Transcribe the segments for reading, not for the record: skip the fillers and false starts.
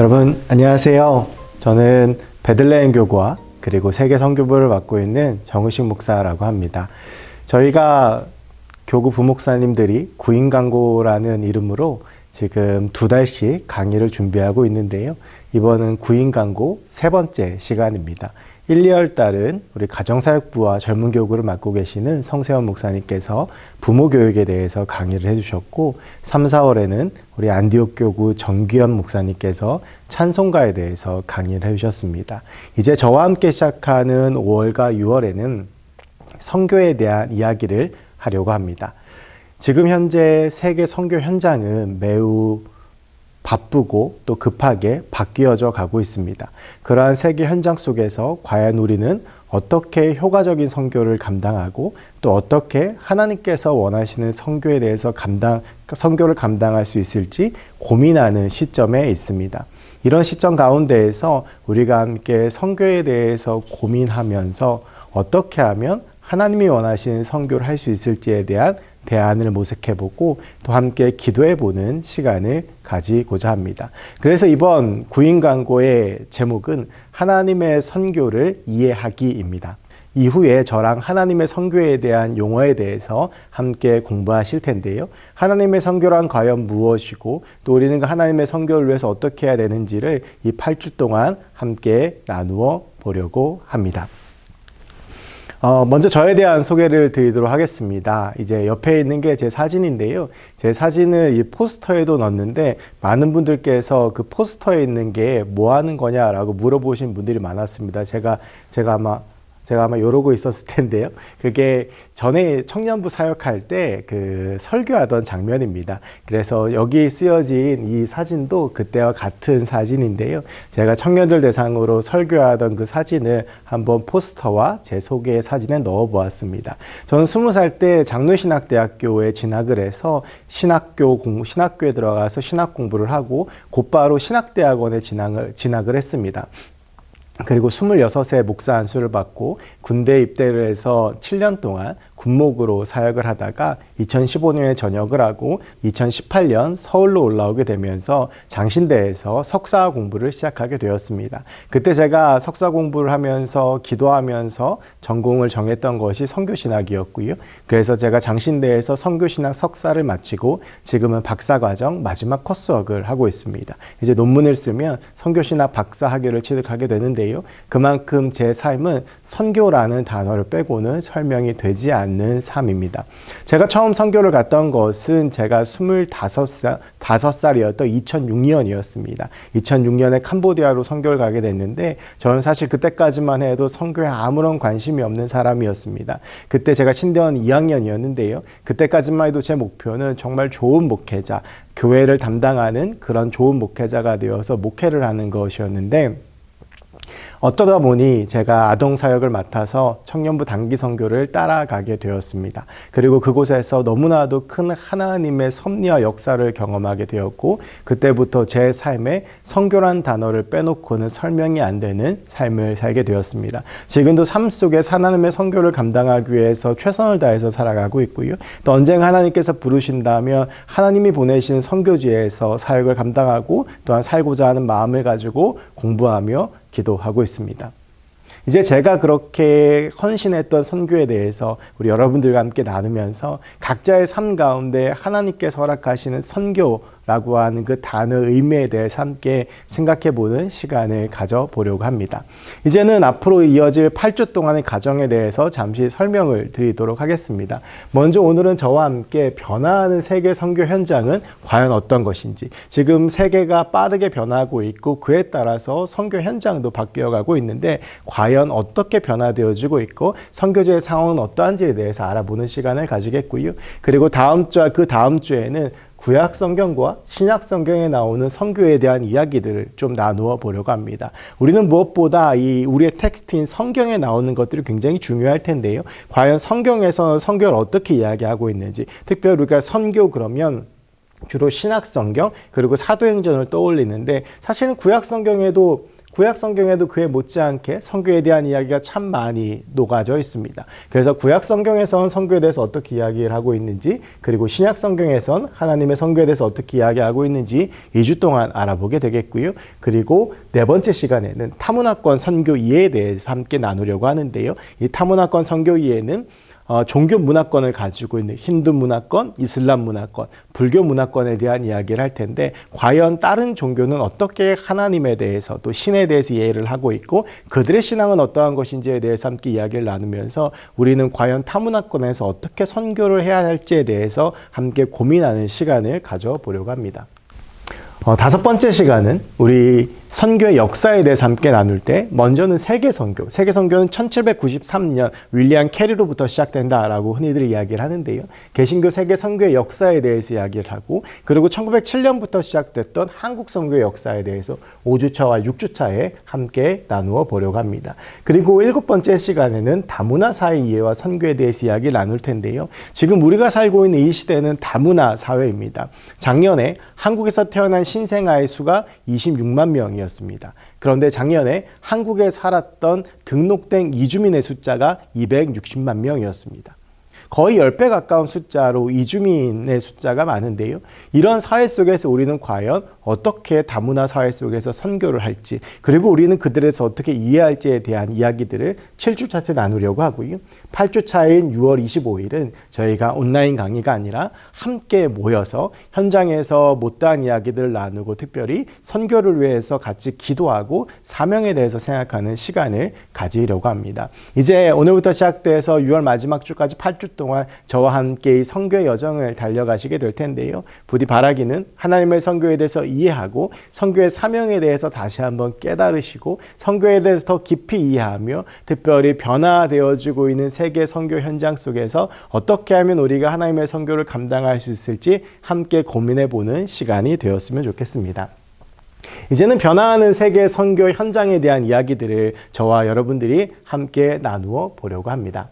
여러분 안녕하세요. 저는 베들레헴 교구와 그리고 세계 선교부를 맡고 있는 정우식 목사라고 합니다. 저희가 교구 부목사님들이 구인강고라는 이름으로 지금 2달씩 강의를 준비하고 있는데요. 이번은 구인강고 3번째 시간입니다. 1, 2월 달은 우리 가정사역부와 젊은교구를 맡고 계시는 성세원 목사님께서 부모교육에 대해서 강의를 해주셨고 3, 4월에는 우리 안디옥 교구 정규현 목사님께서 찬송가에 대해서 강의를 해주셨습니다. 이제 저와 함께 시작하는 5월과 6월에는 선교에 대한 이야기를 하려고 합니다. 지금 현재 세계 선교 현장은 매우 바쁘고 또 급하게 바뀌어져 가고 있습니다. 그러한 세계 현장 속에서 과연 우리는 어떻게 효과적인 선교를 감당하고 또 어떻게 하나님께서 원하시는 선교에 대해서 선교를 감당할 수 있을지 고민하는 시점에 있습니다. 이런 시점 가운데에서 우리가 함께 선교에 대해서 고민하면서 어떻게 하면 하나님이 원하시는 선교를 할 수 있을지에 대한 대안을 모색해보고 또 함께 기도해보는 시간을 가지고자 합니다. 그래서 이번 구인강고의 제목은 하나님의 선교를 이해하기입니다. 이후에 저랑 하나님의 선교에 대한 용어에 대해서 함께 공부하실 텐데요. 하나님의 선교란 과연 무엇이고 또 우리는 그 하나님의 선교를 위해서 어떻게 해야 되는지를 이 8주 동안 함께 나누어 보려고 합니다. 먼저 저에 대한 소개를 드리도록 하겠습니다. 이제 옆에 있는 게 제 사진인데요. 제 사진을 이 포스터에도 넣었는데 많은 분들께서 그 포스터에 있는 게 뭐 하는 거냐라고 물어보신 분들이 많았습니다. 제가 아마 이러고 있었을 텐데요. 그게 전에 청년부 사역할 때 그 설교하던 장면입니다. 그래서 여기 쓰여진 이 사진도 그때와 같은 사진인데요. 제가 청년들 대상으로 설교하던 그 사진을 한번 포스터와 제 소개 사진에 넣어 보았습니다. 저는 20살 때 장로신학대학교에 진학을 해서 신학교에 들어가서 신학 공부를 하고 곧바로 신학대학원에 진학을 했습니다. 그리고 26세 목사 안수를 받고 군대 입대를 해서 7년 동안 군목으로 사역을 하다가 2015년에 전역을 하고 2018년 서울로 올라오게 되면서 장신대에서 석사 공부를 시작하게 되었습니다. 그때 제가 석사 공부를 하면서 기도하면서 전공을 정했던 것이 선교신학이었고요. 그래서 제가 장신대에서 선교신학 석사를 마치고 지금은 박사과정 마지막 코스웍을 하고 있습니다. 이제 논문을 쓰면 선교신학 박사학위를 취득하게 되는데요. 그만큼 제 삶은 선교라는 단어를 빼고는 설명이 되지 않는 삶입니다. 제가 처음 선교를 갔던 것은 제가 25살이었던 2006년이었습니다. 2006년에 캄보디아로 선교를 가게 됐는데 저는 사실 그때까지만 해도 선교에 아무런 관심이 없는 사람이었습니다. 그때 제가 신대원 2학년이었는데요. 그때까지만 해도 제 목표는 정말 좋은 목회자, 교회를 담당하는 그런 좋은 목회자가 되어서 목회를 하는 것이었는데 어쩌다 보니 제가 아동사역을 맡아서 청년부 단기 선교를 따라가게 되었습니다. 그리고 그곳에서 너무나도 큰 하나님의 섭리와 역사를 경험하게 되었고 그때부터 제 삶에 선교란 단어를 빼놓고는 설명이 안 되는 삶을 살게 되었습니다. 지금도 삶 속에 하나님의 선교를 감당하기 위해서 최선을 다해서 살아가고 있고요. 또 언젠가 하나님께서 부르신다면 하나님이 보내신 선교지에서 사역을 감당하고 또한 살고자 하는 마음을 가지고 공부하며 기도하고 있습니다. 이제 제가 그렇게 헌신했던 선교에 대해서 우리 여러분들과 함께 나누면서 각자의 삶 가운데 하나님께서 허락하시는 선교라고 하는 그 단어의 의미에 대해서 함께 생각해보는 시간을 가져보려고 합니다. 이제는 앞으로 이어질 8주 동안의 과정에 대해서 잠시 설명을 드리도록 하겠습니다. 먼저 오늘은 저와 함께 변화하는 세계 선교 현장은 과연 어떤 것인지, 지금 세계가 빠르게 변하고 있고 그에 따라서 선교 현장도 바뀌어가고 있는데 과연 어떻게 변화되어지고 있고 선교제의 상황은 어떠한지에 대해서 알아보는 시간을 가지겠고요. 그리고 다음 주와 그 다음 주에는 구약 성경과 신약 성경에 나오는 선교에 대한 이야기들을 좀 나누어 보려고 합니다. 우리는 무엇보다 우리의 텍스트인 성경에 나오는 것들이 굉장히 중요할 텐데요. 과연 성경에서는 선교를 어떻게 이야기하고 있는지, 특별히 우리가 선교 그러면 주로 신약 성경 그리고 사도행전을 떠올리는데 사실은 구약 성경에도 구약 성경에도 그에 못지않게 선교에 대한 이야기가 참 많이 녹아져 있습니다. 그래서 구약 성경에선 선교에 대해서 어떻게 이야기를 하고 있는지, 그리고 신약 성경에선 하나님의 선교에 대해서 어떻게 이야기하고 있는지 2주 동안 알아보게 되겠고요. 그리고 네 번째 시간에는 타문화권 선교 이해에 대해서 함께 나누려고 하는데요. 이 타문화권 선교 이해는 종교 문화권을 가지고 있는 힌두 문화권, 이슬람 문화권, 불교 문화권에 대한 이야기를 할 텐데, 과연 다른 종교는 어떻게 하나님에 대해서 또 신에 대해서 이해를 하고 있고 그들의 신앙은 어떠한 것인지에 대해서 함께 이야기를 나누면서 우리는 과연 타문화권에서 어떻게 선교를 해야 할지에 대해서 함께 고민하는 시간을 가져보려고 합니다. 다섯 번째 시간은 우리 선교의 역사에 대해서 함께 나눌 때, 먼저는 세계 선교. 세계 선교는 1793년 윌리엄 캐리로부터 시작된다라고 흔히들 이야기를 하는데요. 개신교 세계 선교의 역사에 대해서 이야기를 하고, 그리고 1907년부터 시작됐던 한국 선교의 역사에 대해서 5주차와 6주차에 함께 나누어 보려고 합니다. 그리고 일곱 번째 시간에는 다문화 사회 이해와 선교에 대해서 이야기를 나눌 텐데요. 지금 우리가 살고 있는 이 시대는 다문화 사회입니다. 작년에 한국에서 태어난 신생아의 수가 26만 명이었습니다. 그런데 작년에 한국에 살았던 등록된 이주민의 숫자가 260만 명이었습니다. 거의 10배 가까운 숫자로 이주민의 숫자가 많은데요. 이런 사회 속에서 우리는 과연 어떻게 다문화 사회 속에서 선교를 할지, 그리고 우리는 그들에서 어떻게 이해할지에 대한 이야기들을 7주차 때 나누려고 하고요. 8주차인 6월 25일은 저희가 온라인 강의가 아니라 함께 모여서 현장에서 못다한 이야기들을 나누고 특별히 선교를 위해서 같이 기도하고 사명에 대해서 생각하는 시간을 가지려고 합니다. 이제 오늘부터 시작돼서 6월 마지막 주까지 8주 동안 저와 함께 이 선교의 여정을 달려가시게 될 텐데요. 부디 바라기는 하나님의 선교에 대해서 이해하고 선교의 사명에 대해서 다시 한번 깨달으시고 선교에 대해서 더 깊이 이해하며 특별히 변화되어지고 있는 세계 선교 현장 속에서 어떻게 하면 우리가 하나님의 선교를 감당할 수 있을지 함께 고민해보는 시간이 되었으면 좋겠습니다. 이제는 변화하는 세계 선교 현장에 대한 이야기들을 저와 여러분들이 함께 나누어 보려고 합니다.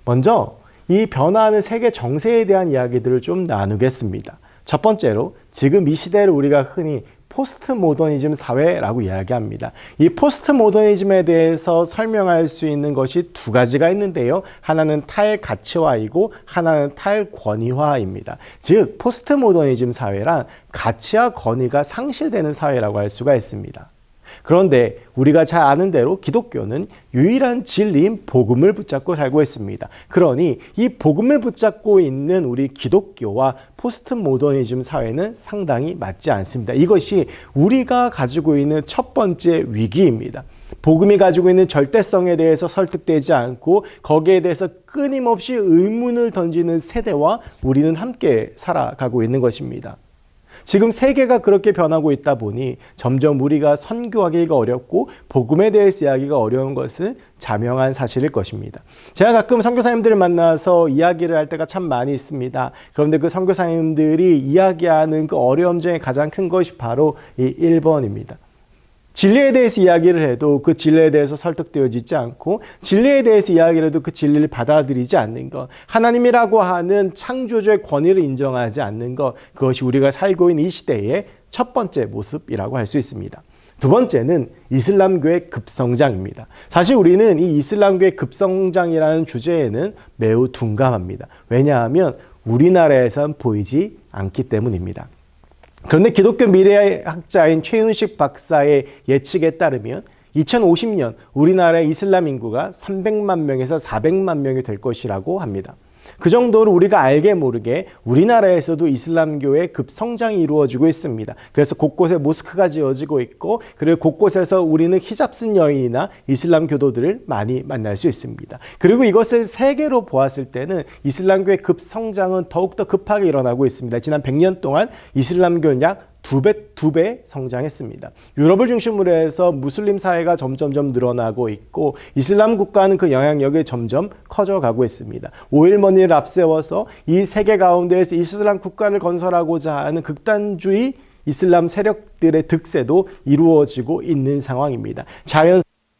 먼저 이 변화하는 세계 정세에 대한 이야기들을 좀 나누겠습니다. 첫 번째로 지금 이 시대를 우리가 흔히 포스트 모더니즘 사회라고 이야기합니다. 이 포스트 모더니즘에 대해서 설명할 수 있는 것이 두 가지가 있는데요. 하나는 탈가치화이고 하나는 탈권위화입니다. 즉 포스트 모더니즘 사회란 가치와 권위가 상실되는 사회라고 할 수가 있습니다. 그런데 우리가 잘 아는 대로 기독교는 유일한 진리인 복음을 붙잡고 살고 있습니다. 그러니 이 복음을 붙잡고 있는 우리 기독교와 포스트 모더니즘 사회는 상당히 맞지 않습니다. 이것이 우리가 가지고 있는 첫 번째 위기입니다. 복음이 가지고 있는 절대성에 대해서 설득되지 않고 거기에 대해서 끊임없이 의문을 던지는 세대와 우리는 함께 살아가고 있는 것입니다. 지금 세계가 그렇게 변하고 있다 보니 점점 우리가 선교하기가 어렵고 복음에 대해서 이야기가 어려운 것은 자명한 사실일 것입니다. 제가 가끔 선교사님들을 만나서 이야기를 할 때가 참 많이 있습니다. 그런데 그 선교사님들이 이야기하는 그 어려움 중에 가장 큰 것이 바로 이 1번입니다. 진리에 대해서 이야기를 해도 그 진리에 대해서 설득되어지지 않고 진리에 대해서 이야기를 해도 그 진리를 받아들이지 않는 것, 하나님이라고 하는 창조주의 권위를 인정하지 않는 것, 그것이 우리가 살고 있는 이 시대의 첫 번째 모습이라고 할 수 있습니다. 두 번째는 이슬람교의 급성장입니다. 사실 우리는 이 이슬람교의 급성장이라는 주제에는 매우 둔감합니다. 왜냐하면 우리나라에선 보이지 않기 때문입니다. 그런데 기독교 미래학자인 최윤식 박사의 예측에 따르면 2050년 우리나라의 이슬람 인구가 300만 명에서 400만 명이 될 것이라고 합니다. 그 정도로 우리가 알게 모르게 우리나라에서도 이슬람교의 급성장이 이루어지고 있습니다. 그래서 곳곳에 모스크가 지어지고 있고 그리고 곳곳에서 우리는 히잡 쓴 여인이나 이슬람 교도들을 많이 만날 수 있습니다. 그리고 이것을 세계로 보았을 때는 이슬람교의 급성장은 더욱더 급하게 일어나고 있습니다. 지난 100년 동안 이슬람교는 약 두 배 성장했습니다. 유럽을 중심으로 해서 무슬림 사회가 점점점 늘어나고 있고 이슬람 국가는 그 영향력이 점점 커져가고 있습니다. 오일머니를 앞세워서 이 세계 가운데에서 이슬람 국가를 건설하고자 하는 극단주의 이슬람 세력들의 득세도 이루어지고 있는 상황입니다.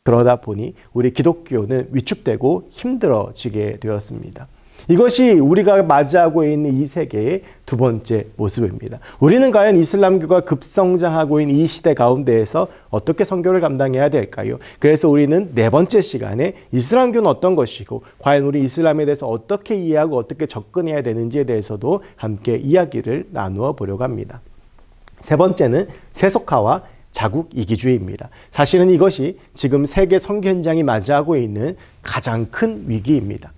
그러다 보니 우리 기독교는 위축되고 힘들어지게 되었습니다. 이것이 우리가 맞이하고 있는 이 세계의 두 번째 모습입니다. 우리는 과연 이슬람교가 급성장하고 있는 이 시대 가운데에서 어떻게 선교를 감당해야 될까요? 그래서 우리는 네 번째 시간에 이슬람교는 어떤 것이고 과연 우리 이슬람에 대해서 어떻게 이해하고 어떻게 접근해야 되는지에 대해서도 함께 이야기를 나누어 보려고 합니다. 세 번째는 세속화와 자국 이기주의입니다. 사실은 이것이 지금 세계 선교 현장이 맞이하고 있는 가장 큰 위기입니다.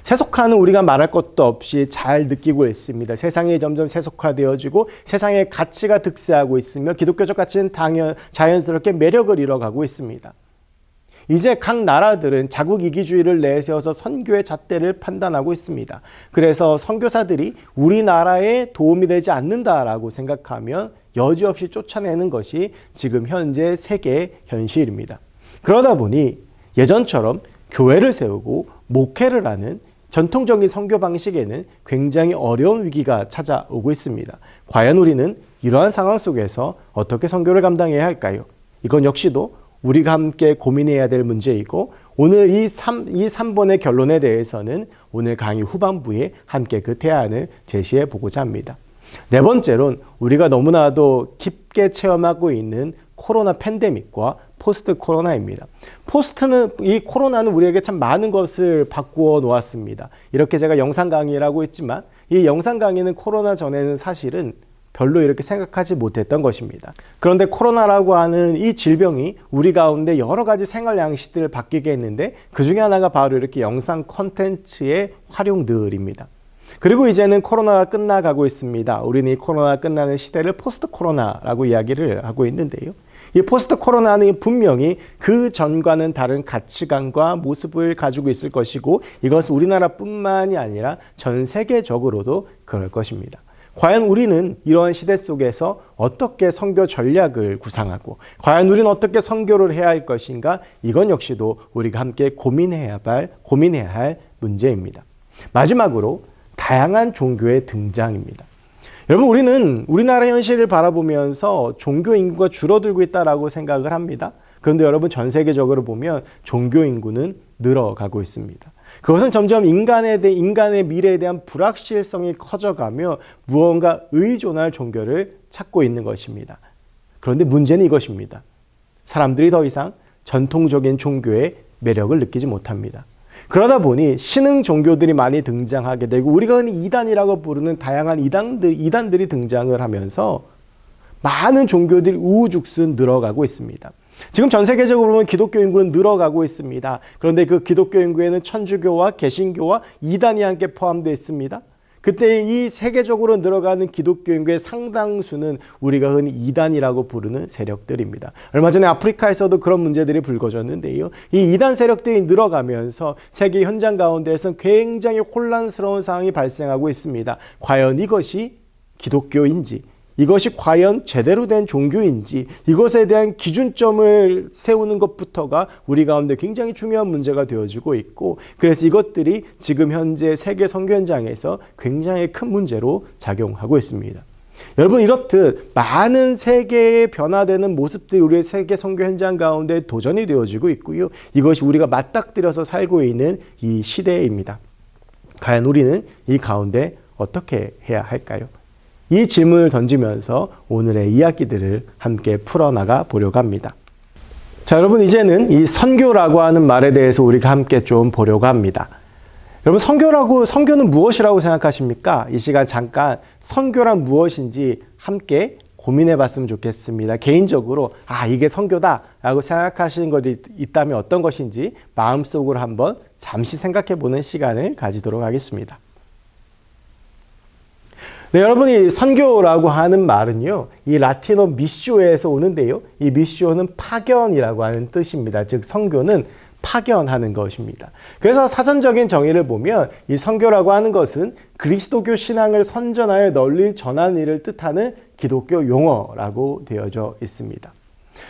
세속화는 우리가 말할 것도 없이 잘 느끼고 있습니다. 세상이 점점 세속화되어지고 세상의 가치가 득세하고 있으며 기독교적 가치는 자연스럽게 매력을 잃어가고 있습니다. 이제 각 나라들은 자국 이기주의를 내세워서 선교의 잣대를 판단하고 있습니다. 그래서 선교사들이 우리나라에 도움이 되지 않는다라고 생각하면 여지없이 쫓아내는 것이 지금 현재 세계의 현실입니다. 그러다 보니 예전처럼 교회를 세우고 목회를 하는 전통적인 선교 방식에는 굉장히 어려운 위기가 찾아오고 있습니다. 과연 우리는 이러한 상황 속에서 어떻게 선교를 감당해야 할까요? 이건 역시도 우리가 함께 고민해야 될 문제이고 오늘 이 3번의 결론에 대해서는 오늘 강의 후반부에 함께 그 대안을 제시해 보고자 합니다. 네 번째로는 우리가 너무나도 깊게 체험하고 있는 코로나 팬데믹과 포스트 코로나입니다. 이 코로나는 우리에게 참 많은 것을 바꾸어 놓았습니다. 이렇게 제가 영상 강의를 하고 있지만 이 영상 강의는 코로나 전에는 사실은 별로 이렇게 생각하지 못했던 것입니다. 그런데 코로나라고 하는 이 질병이 우리 가운데 여러 가지 생활 양식들을 바뀌게 했는데 그 중에 하나가 바로 이렇게 영상 콘텐츠의 활용들입니다. 그리고 이제는 코로나가 끝나가고 있습니다. 우리는 이 코로나가 끝나는 시대를 포스트 코로나라고 이야기를 하고 있는데요. 이 포스트 코로나는 분명히 그 전과는 다른 가치관과 모습을 가지고 있을 것이고 이것은 우리나라뿐만이 아니라 전 세계적으로도 그럴 것입니다. 과연 우리는 이러한 시대 속에서 어떻게 선교 전략을 구상하고 과연 우리는 어떻게 선교를 해야 할 것인가? 이건 역시도 우리가 함께 고민해야 할 문제입니다. 마지막으로 다양한 종교의 등장입니다. 여러분 우리는 우리나라 현실을 바라보면서 종교 인구가 줄어들고 있다고 생각을 합니다. 그런데 여러분 전 세계적으로 보면 종교 인구는 늘어가고 있습니다. 그것은 점점 인간의 미래에 대한 불확실성이 커져가며 무언가 의존할 종교를 찾고 있는 것입니다. 그런데 문제는 이것입니다. 사람들이 더 이상 전통적인 종교의 매력을 느끼지 못합니다. 그러다 보니 신흥 종교들이 많이 등장하게 되고 우리가 흔히 이단이라고 부르는 다양한 이단들이 등장을 하면서 많은 종교들이 우후죽순 늘어가고 있습니다. 지금 전 세계적으로 보면 기독교 인구는 늘어가고 있습니다. 그런데 그 기독교 인구에는 천주교와 개신교와 이단이 함께 포함되어 있습니다. 그때 이 세계적으로 늘어가는 기독교 인구의 상당수는 우리가 흔히 이단이라고 부르는 세력들입니다. 얼마 전에 아프리카에서도 그런 문제들이 불거졌는데요. 이 이단 세력들이 늘어가면서 세계 현장 가운데에서는 굉장히 혼란스러운 상황이 발생하고 있습니다. 과연 이것이 기독교인지 이것이 과연 제대로 된 종교인지 이것에 대한 기준점을 세우는 것부터가 우리 가운데 굉장히 중요한 문제가 되어지고 있고 그래서 이것들이 지금 현재 세계 선교 현장에서 굉장히 큰 문제로 작용하고 있습니다. 여러분 이렇듯 많은 세계의 변화되는 모습들이 우리의 세계 선교 현장 가운데 도전이 되어지고 있고요. 이것이 우리가 맞닥뜨려서 살고 있는 이 시대입니다. 과연 우리는 이 가운데 어떻게 해야 할까요? 이 질문을 던지면서 오늘의 이야기들을 함께 풀어나가 보려고 합니다. 자, 여러분 이제는 이 선교라고 하는 말에 대해서 우리가 함께 좀 보려고 합니다. 여러분 선교는 무엇이라고 생각하십니까? 이 시간 잠깐 선교란 무엇인지 함께 고민해 봤으면 좋겠습니다. 개인적으로 이게 선교다라고 생각하시는 것이 있다면 어떤 것인지 마음속으로 한번 잠시 생각해 보는 시간을 가지도록 하겠습니다. 네, 여러분이 선교라고 하는 말은요, 이 라틴어 미쇼에서 오는데요. 이 미쇼는 파견이라고 하는 뜻입니다. 즉, 선교는 파견하는 것입니다. 그래서 사전적인 정의를 보면 이 선교라고 하는 것은 그리스도교 신앙을 선전하여 널리 전하는 일을 뜻하는 기독교 용어라고 되어져 있습니다.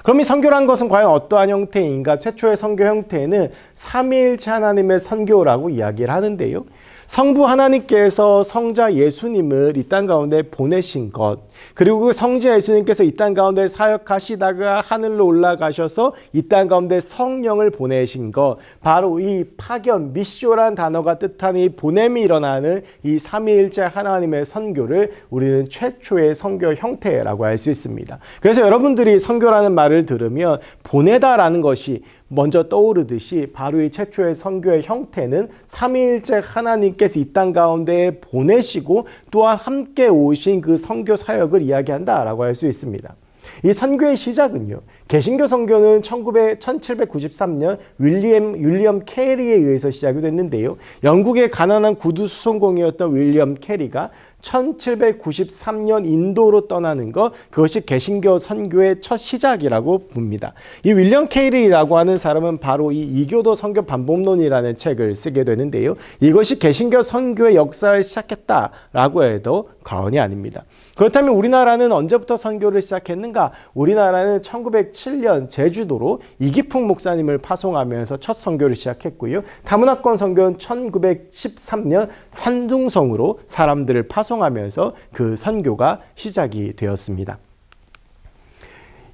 그럼 이 선교란 것은 과연 어떠한 형태인가? 최초의 선교 형태는 삼위일체 하나님의 선교라고 이야기를 하는데요. 성부 하나님께서 성자 예수님을 이 땅 가운데 보내신 것, 그리고 그 성자 예수님께서 이 땅 가운데 사역하시다가 하늘로 올라가셔서 이 땅 가운데 성령을 보내신 것, 바로 이 파견, 미쇼라는 단어가 뜻하는 이 보냄이 일어나는 이 삼위일체 하나님의 선교를 우리는 최초의 선교 형태라고 할 수 있습니다. 그래서 여러분들이 선교라는 말을 들으면 보내다라는 것이 먼저 떠오르듯이 바로 이 최초의 선교의 형태는 삼위일체 하나님께서 이 땅 가운데 보내시고 또한 함께 오신 그 선교 사역을 이야기한다라고 할 수 있습니다. 이 선교의 시작은요, 개신교 선교는 1793년 윌리엄 캐리에 의해서 시작이 됐는데요. 영국의 가난한 구두 수송공이었던 윌리엄 캐리가 1793년 인도로 떠나는 것, 그것이 개신교 선교의 첫 시작이라고 봅니다. 이 윌리엄 캐리라고 하는 사람은 바로 이 이교도 선교 반복론이라는 책을 쓰게 되는데요. 이것이 개신교 선교의 역사를 시작했다라고 해도 과언이 아닙니다. 그렇다면 우리나라는 언제부터 선교를 시작했는가? 우리나라는 1907년 제주도로 이기풍 목사님을 파송하면서 첫 선교를 시작했고요. 다문화권 선교는 1913년 산둥성으로 사람들을 파송하면서 그 선교가 시작이 되었습니다.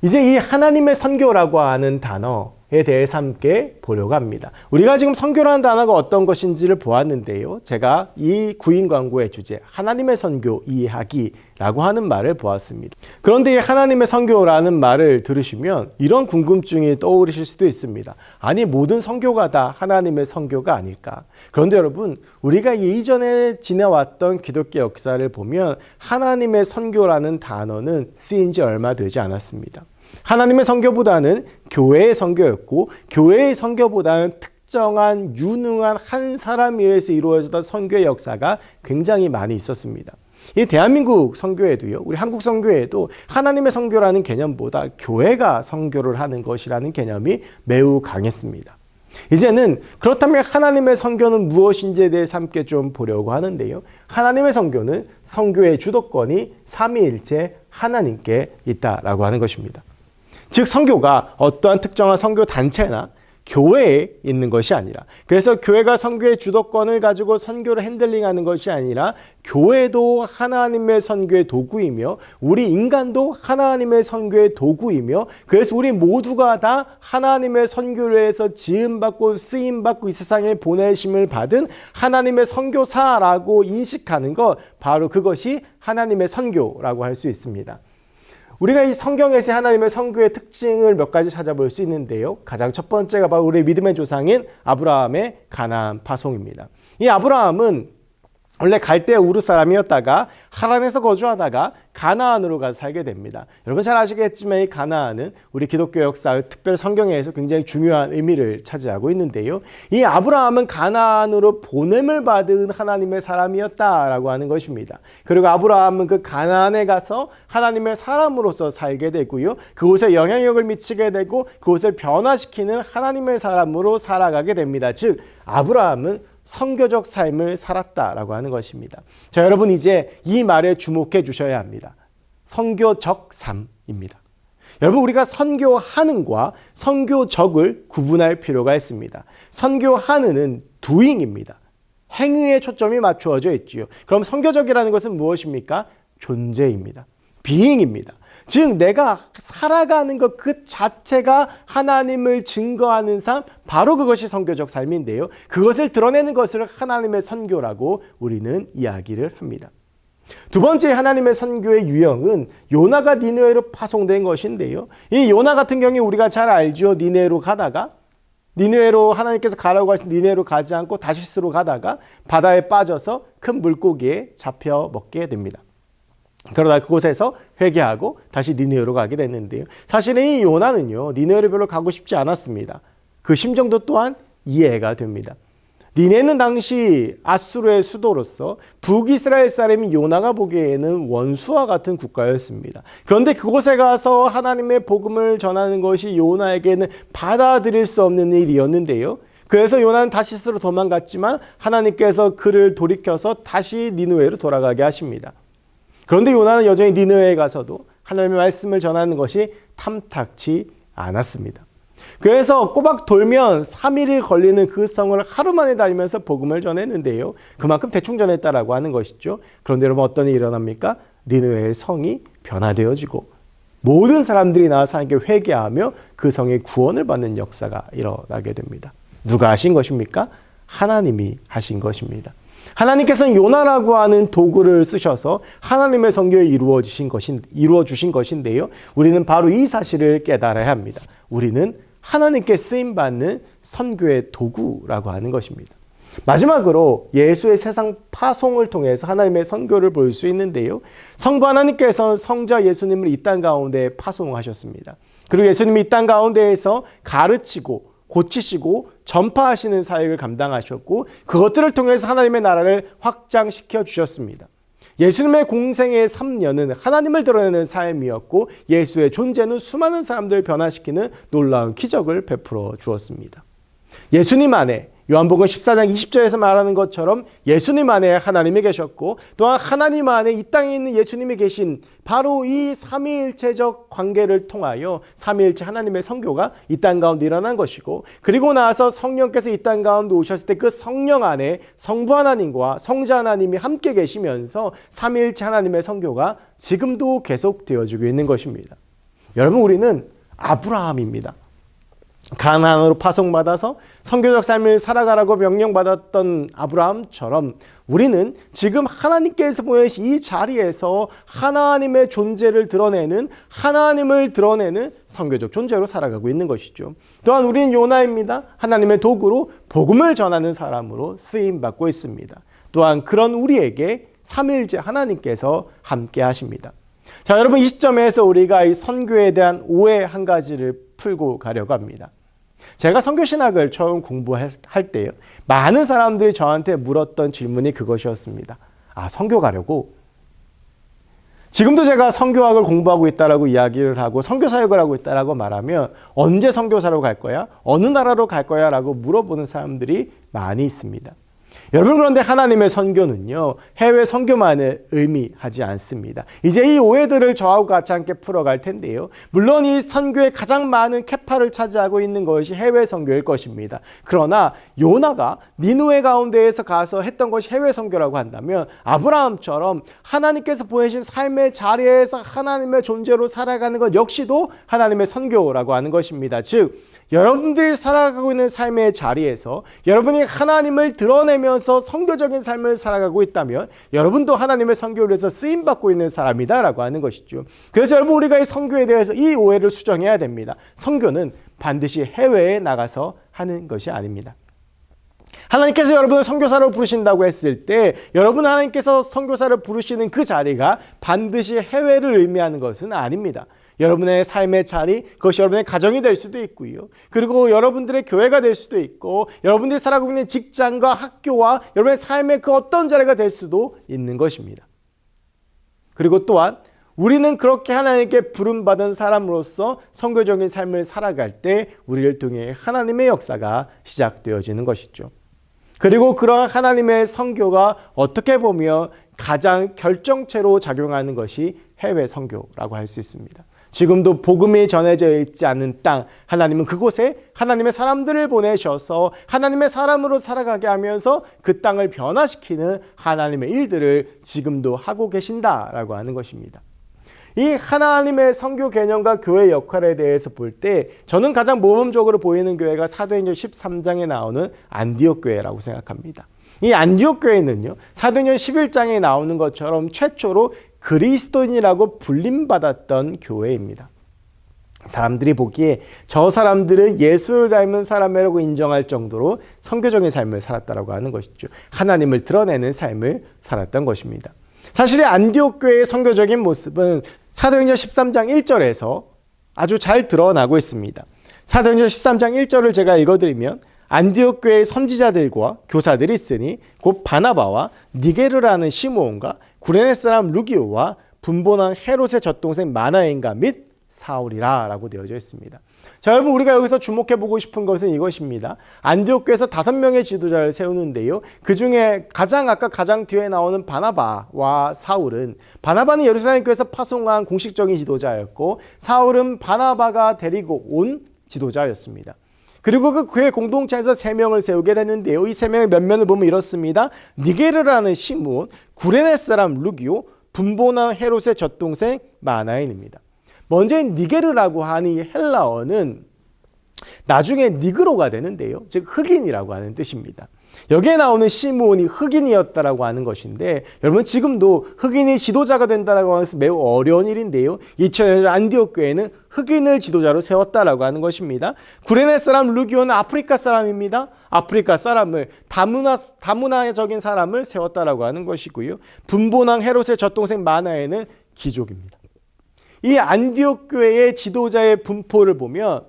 이제 이 하나님의 선교라고 하는 단어에 대해서 함께 보려고 합니다. 우리가 지금 선교라는 단어가 어떤 것인지를 보았는데요. 제가 이 구인 광고의 주제, 하나님의 선교 이해하기라고 하는 말을 보았습니다. 그런데 이 하나님의 선교라는 말을 들으시면 이런 궁금증이 떠오르실 수도 있습니다. 아니, 모든 선교가 다 하나님의 선교가 아닐까? 그런데 여러분, 우리가 이전에 지내왔던 기독교 역사를 보면 하나님의 선교라는 단어는 쓰인 지 얼마 되지 않았습니다. 하나님의 선교보다는 교회의 선교였고, 교회의 선교보다는 특정한 유능한 한 사람에 의해서 이루어졌던 선교의 역사가 굉장히 많이 있었습니다. 이 대한민국 선교에도요, 우리 한국 선교에도 하나님의 선교라는 개념보다 교회가 선교를 하는 것이라는 개념이 매우 강했습니다. 이제는 그렇다면 하나님의 선교는 무엇인지에 대해서 함께 좀 보려고 하는데요. 하나님의 선교는 선교의 주도권이 삼위일체 하나님께 있다라고 하는 것입니다. 즉 선교가 어떠한 특정한 선교 단체나 교회에 있는 것이 아니라, 그래서 교회가 선교의 주도권을 가지고 선교를 핸들링하는 것이 아니라 교회도 하나님의 선교의 도구이며 우리 인간도 하나님의 선교의 도구이며, 그래서 우리 모두가 다 하나님의 선교를 해서 지음받고 쓰임받고 이 세상에 보내심을 받은 하나님의 선교사라고 인식하는 것, 바로 그것이 하나님의 선교라고 할 수 있습니다. 우리가 이 성경에서 하나님의 선교의 특징을 몇 가지 찾아볼 수 있는데요. 가장 첫 번째가 바로 우리 믿음의 조상인 아브라함의 가나안 파송입니다. 이 아브라함은 원래 갈대 우르 사람이었다가 하란에서 거주하다가 가나안으로 가서 살게 됩니다. 여러분 잘 아시겠지만 이 가나안은 우리 기독교 역사, 특별 성경에서 굉장히 중요한 의미를 차지하고 있는데요. 이 아브라함은 가나안으로 보냄을 받은 하나님의 사람이었다라고 하는 것입니다. 그리고 아브라함은 그 가나안에 가서 하나님의 사람으로서 살게 되고요. 그곳에 영향력을 미치게 되고 그곳을 변화시키는 하나님의 사람으로 살아가게 됩니다. 즉 아브라함은 선교적 삶을 살았다라고 하는 것입니다. 자, 여러분 이제 이 말에 주목해 주셔야 합니다. 선교적 삶입니다. 여러분 우리가 선교하는과 선교적을 구분할 필요가 있습니다. 선교하는은 doing입니다. 행위에 초점이 맞추어져 있지요. 그럼 선교적이라는 것은 무엇입니까? 존재입니다. being입니다. 즉 내가 살아가는 것 그 자체가 하나님을 증거하는 삶, 바로 그것이 선교적 삶인데요. 그것을 드러내는 것을 하나님의 선교라고 우리는 이야기를 합니다. 두 번째 하나님의 선교의 유형은 요나가 니느웨로 파송된 것인데요. 이 요나 같은 경우에 우리가 잘 알죠. 니느웨로 가다가 니느웨로 하나님께서 가라고 하신 니느웨로 가지 않고 다시스로 가다가 바다에 빠져서 큰 물고기에 잡혀 먹게 됩니다. 그러다 그곳에서 회개하고 다시 니느웨로 가게 됐는데요. 사실은 이 요나는요, 니느웨로 별로 가고 싶지 않았습니다. 그 심정도 또한 이해가 됩니다. 니네는 당시 아수르의 수도로서 북이스라엘 사람인 요나가 보기에는 원수와 같은 국가였습니다. 그런데 그곳에 가서 하나님의 복음을 전하는 것이 요나에게는 받아들일 수 없는 일이었는데요. 그래서 요나는 다시스로 도망갔지만 하나님께서 그를 돌이켜서 다시 니느웨로 돌아가게 하십니다. 그런데 요나는 여전히 니느웨에 가서도 하나님의 말씀을 전하는 것이 탐탁치 않았습니다. 그래서 꼬박 돌면 3일이 걸리는 그 성을 하루 만에 다니면서 복음을 전했는데요. 그만큼 대충 전했다라고 하는 것이죠. 그런데 여러분 어떤 일이 일어납니까? 니느웨의 성이 변화되어지고 모든 사람들이 나와서 하나님께 회개하며 그 성의 구원을 받는 역사가 일어나게 됩니다. 누가 하신 것입니까? 하나님이 하신 것입니다. 하나님께서는 요나라고 하는 도구를 쓰셔서 하나님의 선교에 이루어 주신 것인데요. 우리는 바로 이 사실을 깨달아야 합니다. 우리는 하나님께 쓰임받는 선교의 도구라고 하는 것입니다. 마지막으로 예수의 세상 파송을 통해서 하나님의 선교를 볼 수 있는데요. 성부 하나님께서는 성자 예수님을 이 땅 가운데 파송하셨습니다. 그리고 예수님이 이 땅 가운데에서 가르치고 고치시고 전파하시는 사역을 감당하셨고 그것들을 통해서 하나님의 나라를 확장시켜 주셨습니다. 예수님의 공생의 3년은 하나님을 드러내는 삶이었고 예수의 존재는 수많은 사람들을 변화시키는 놀라운 기적을 베풀어 주었습니다. 예수님 안에 요한복음 14장 20절에서 말하는 것처럼 예수님 안에 하나님이 계셨고 또한 하나님 안에 이 땅에 있는 예수님이 계신 바로 이 삼위일체적 관계를 통하여 삼위일체 하나님의 선교가 이 땅 가운데 일어난 것이고 그리고 나서 성령께서 이 땅 가운데 오셨을 때 그 성령 안에 성부 하나님과 성자 하나님이 함께 계시면서 삼위일체 하나님의 선교가 지금도 계속되어지고 있는 것입니다. 여러분 우리는 아브라함입니다. 가나안으로 파송받아서 선교적 삶을 살아가라고 명령받았던 아브라함처럼 우리는 지금 하나님께서 보내신 이 자리에서 하나님의 존재를 드러내는 하나님을 드러내는 선교적 존재로 살아가고 있는 것이죠. 또한 우리는 요나입니다. 하나님의 도구로 복음을 전하는 사람으로 쓰임받고 있습니다. 또한 그런 우리에게 삼위일체 하나님께서 함께 하십니다. 자, 여러분 이 시점에서 우리가 이 선교에 대한 오해 한 가지를 풀고 가려고 합니다. 제가 선교신학을 처음 공부할 때요. 많은 사람들이 저한테 물었던 질문이 그것이었습니다. 아, 선교 가려고? 지금도 제가 선교학을 공부하고 있다라고 이야기를 하고 선교사역을 하고 있다라고 말하면 언제 선교사로 갈 거야? 어느 나라로 갈 거야? 라고 물어보는 사람들이 많이 있습니다. 여러분 그런데 하나님의 선교는요. 해외 선교만을 의미하지 않습니다. 이제 이 오해들을 저하고 같이 함께 풀어갈 텐데요. 물론 이 선교의 가장 많은 캐파를 차지하고 있는 것이 해외 선교일 것입니다. 그러나 요나가 니느웨 가운데에서 가서 했던 것이 해외 선교라고 한다면 아브라함처럼 하나님께서 보내신 삶의 자리에서 하나님의 존재로 살아가는 것 역시도 하나님의 선교라고 하는 것입니다. 즉 여러분들이 살아가고 있는 삶의 자리에서 여러분이 하나님을 드러내면서 선교적인 삶을 살아가고 있다면 여러분도 하나님의 선교를 위해서 쓰임받고 있는 사람이다라고 하는 것이죠. 그래서 여러분 우리가 이 선교에 대해서 이 오해를 수정해야 됩니다. 선교는 반드시 해외에 나가서 하는 것이 아닙니다. 하나님께서 여러분을 선교사로 부르신다고 했을 때 여러분 하나님께서 선교사를 부르시는 그 자리가 반드시 해외를 의미하는 것은 아닙니다. 여러분의 삶의 자리, 그것이 여러분의 가정이 될 수도 있고요. 그리고 여러분들의 교회가 될 수도 있고 여러분들이 살아가고 있는 직장과 학교와 여러분의 삶의 그 어떤 자리가 될 수도 있는 것입니다. 그리고 또한 우리는 그렇게 하나님께 부름받은 사람으로서 선교적인 삶을 살아갈 때 우리를 통해 하나님의 역사가 시작되어지는 것이죠. 그리고 그러한 하나님의 선교가 어떻게 보면 가장 결정체로 작용하는 것이 해외 선교라고 할 수 있습니다. 지금도 복음이 전해져 있지 않는 땅, 하나님은 그곳에 하나님의 사람들을 보내셔서 하나님의 사람으로 살아가게 하면서 그 땅을 변화시키는 하나님의 일들을 지금도 하고 계신다라고 하는 것입니다. 이 하나님의 선교 개념과 교회 역할에 대해서 볼 때 저는 가장 모범적으로 보이는 교회가 사도행전 13장에 나오는 안디옥 교회라고 생각합니다. 이 안디옥 교회는요, 사도행전 11장에 나오는 것처럼 최초로 그리스도인이라고 불림받았던 교회입니다. 사람들이 보기에 저 사람들은 예수를 닮은 사람이라고 인정할 정도로 선교적인 삶을 살았다고 하는 것이죠. 하나님을 드러내는 삶을 살았던 것입니다. 사실 이 안디옥 교회의 선교적인 모습은 사도행전 13장 1절에서 아주 잘 드러나고 있습니다. 사도행전 13장 1절을 제가 읽어드리면 안디옥 교회의 선지자들과 교사들이 있으니 곧 바나바와 니게르라는 시므온과 구레네 사람 루기오와 분본왕 헤롯의 젖동생 마나엔과 및 사울이라 라고 되어져 있습니다. 자, 여러분 우리가 여기서 주목해보고 싶은 것은 이것입니다. 안디옥 교회에서 5명의 지도자를 세우는데요. 그 중에 가장 뒤에 나오는 바나바와 사울은, 바나바는 예루살렘 교회에서 파송한 공식적인 지도자였고 사울은 바나바가 데리고 온 지도자였습니다. 그리고 그 교회 공동체에서 3명을 세우게 됐는데요. 이 3명의 면면을 보면 이렇습니다. 니게르라는 시므온, 구레네 사람 루기오, 분보나 헤롯의 젖동생 마나인입니다. 먼저 이 니게르라고 하는 이 헬라어는 나중에 니그로가 되는데요. 즉 흑인이라고 하는 뜻입니다. 여기에 나오는 시므온이 흑인이었다라고 하는 것인데, 여러분 지금도 흑인이 지도자가 된다라고 하는 것은 매우 어려운 일인데요. 2000년 안디옥 교회는 흑인을 지도자로 세웠다라고 하는 것입니다. 구레네 사람 루기오는 아프리카 사람입니다. 아프리카 사람을 다문화적인 사람을 세웠다라고 하는 것이고요. 분보낭 헤롯의 젖동생 마나에는 귀족입니다. 이 안디옥 교회의 지도자의 분포를 보면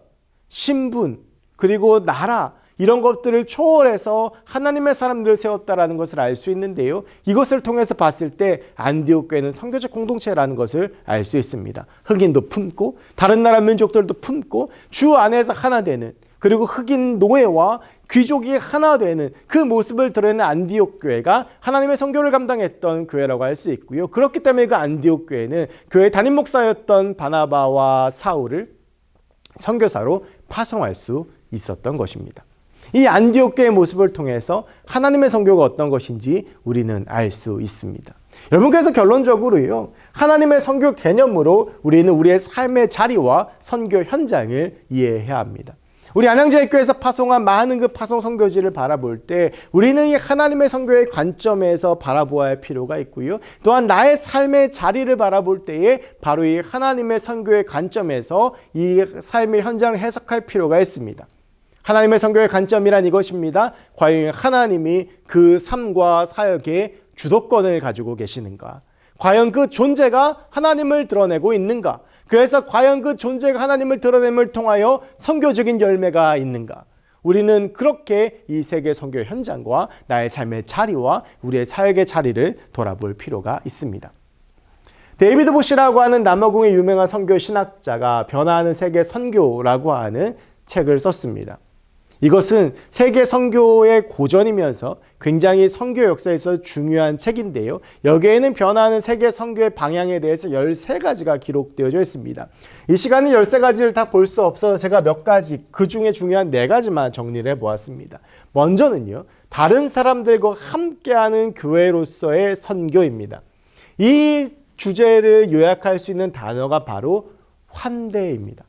신분 그리고 나라 이런 것들을 초월해서 하나님의 사람들을 세웠다라는 것을 알 수 있는데요. 이것을 통해서 봤을 때 안디옥 교회는 선교적 공동체라는 것을 알 수 있습니다. 흑인도 품고 다른 나라 민족들도 품고 주 안에서 하나 되는, 그리고 흑인 노예와 귀족이 하나 되는 그 모습을 드러내는 안디옥 교회가 하나님의 선교를 감당했던 교회라고 할 수 있고요. 그렇기 때문에 그 안디옥 교회는 교회 담임 목사였던 바나바와 사울을 선교사로 파송할 수 있었던 것입니다. 이 안디옥 교회의 모습을 통해서 하나님의 선교가 어떤 것인지 우리는 알 수 있습니다. 여러분, 그래서 결론적으로요, 하나님의 선교 개념으로 우리는 우리의 삶의 자리와 선교 현장을 이해해야 합니다. 우리 안양제일교회에서 파송한 많은 그 파송 선교지를 바라볼 때 우리는 이 하나님의 선교의 관점에서 바라보아야 할 필요가 있고요. 또한 나의 삶의 자리를 바라볼 때에 바로 이 하나님의 선교의 관점에서 이 삶의 현장을 해석할 필요가 있습니다. 하나님의 선교의 관점이란 이것입니다. 과연 하나님이 그 삶과 사역의 주도권을 가지고 계시는가? 과연 그 존재가 하나님을 드러내고 있는가? 그래서 과연 그 존재가 하나님을 드러냄을 통하여 선교적인 열매가 있는가? 우리는 그렇게 이 세계 선교 현장과 나의 삶의 자리와 우리의 사역의 자리를 돌아볼 필요가 있습니다. 데이비드 부시라고 하는 남아공의 유명한 선교 신학자가 변화하는 세계 선교라고 하는 책을 썼습니다. 이것은 세계 선교의 고전이면서 굉장히 선교 역사에서 중요한 책인데요. 여기에는 변화하는 세계 선교의 방향에 대해서 13가지가 기록되어져 있습니다. 이 시간에 13가지를 다 볼 수 없어서 제가 몇 가지, 그 중에 중요한 4가지만 정리를 해보았습니다. 먼저는요, 다른 사람들과 함께하는 교회로서의 선교입니다. 이 주제를 요약할 수 있는 단어가 바로 환대입니다.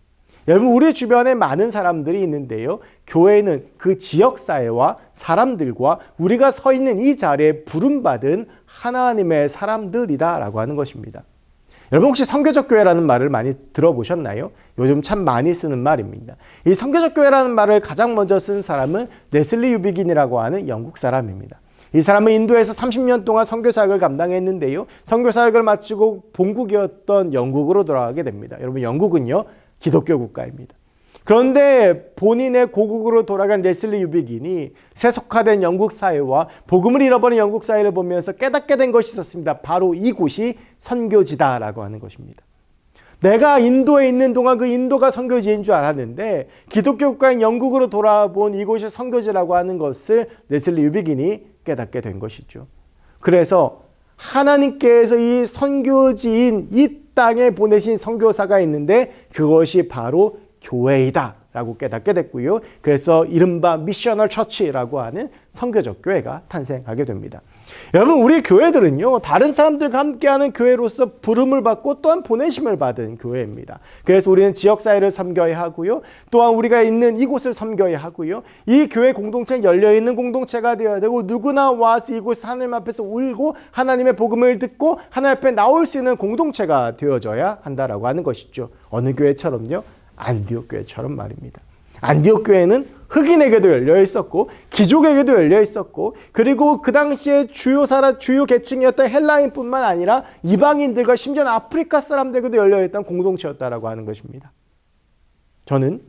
여러분, 우리 주변에 많은 사람들이 있는데요. 교회는 그 지역사회와 사람들과 우리가 서 있는 이 자리에 부름받은 하나님의 사람들이다라고 하는 것입니다. 여러분, 혹시 선교적 교회라는 말을 많이 들어보셨나요? 요즘 참 많이 쓰는 말입니다. 이 선교적 교회라는 말을 가장 먼저 쓴 사람은 레슬리 유비긴이라고 하는 영국 사람입니다. 이 사람은 인도에서 30년 동안 선교사역을 감당했는데요. 선교사역을 마치고 본국이었던 영국으로 돌아가게 됩니다. 여러분, 영국은요, 기독교 국가입니다. 그런데 본인의 고국으로 돌아간 레슬리 유비긴이 세속화된 영국 사회와 복음을 잃어버린 영국 사회를 보면서 깨닫게 된 것이 있었습니다. 바로 이곳이 선교지다라고 하는 것입니다. 내가 인도에 있는 동안 그 인도가 선교지인 줄 알았는데 기독교 국가인 영국으로 돌아본 이곳이 선교지라고 하는 것을 레슬리 유비긴이 깨닫게 된 것이죠. 그래서 하나님께서 이 선교지인 이 땅에 보내신 선교사가 있는데 그것이 바로 교회이다 라고 깨닫게 됐고요. 그래서 이른바 미셔널 처치라고 하는 선교적 교회가 탄생하게 됩니다. 여러분, 우리 교회들은요, 다른 사람들과 함께하는 교회로서 부름을 받고 또한 보내심을 받은 교회입니다. 그래서 우리는 지역사회를 섬겨야 하고요. 또한 우리가 있는 이곳을 섬겨야 하고요. 이 교회 공동체는 열려있는 공동체가 되어야 되고 누구나 와서 이곳 하나님 앞에서 울고 하나님의 복음을 듣고 하나님 앞에 나올 수 있는 공동체가 되어져야 한다라고 하는 것이죠. 어느 교회처럼요? 안디옥 교회처럼 말입니다. 안디옥 교회는 흑인에게도 열려 있었고 귀족에게도 열려 있었고 그리고 그 당시에 주요 계층이었던 헬라인뿐만 아니라 이방인들과 심지어는 아프리카 사람들에게도 열려 있던 공동체였다라고 하는 것입니다. 저는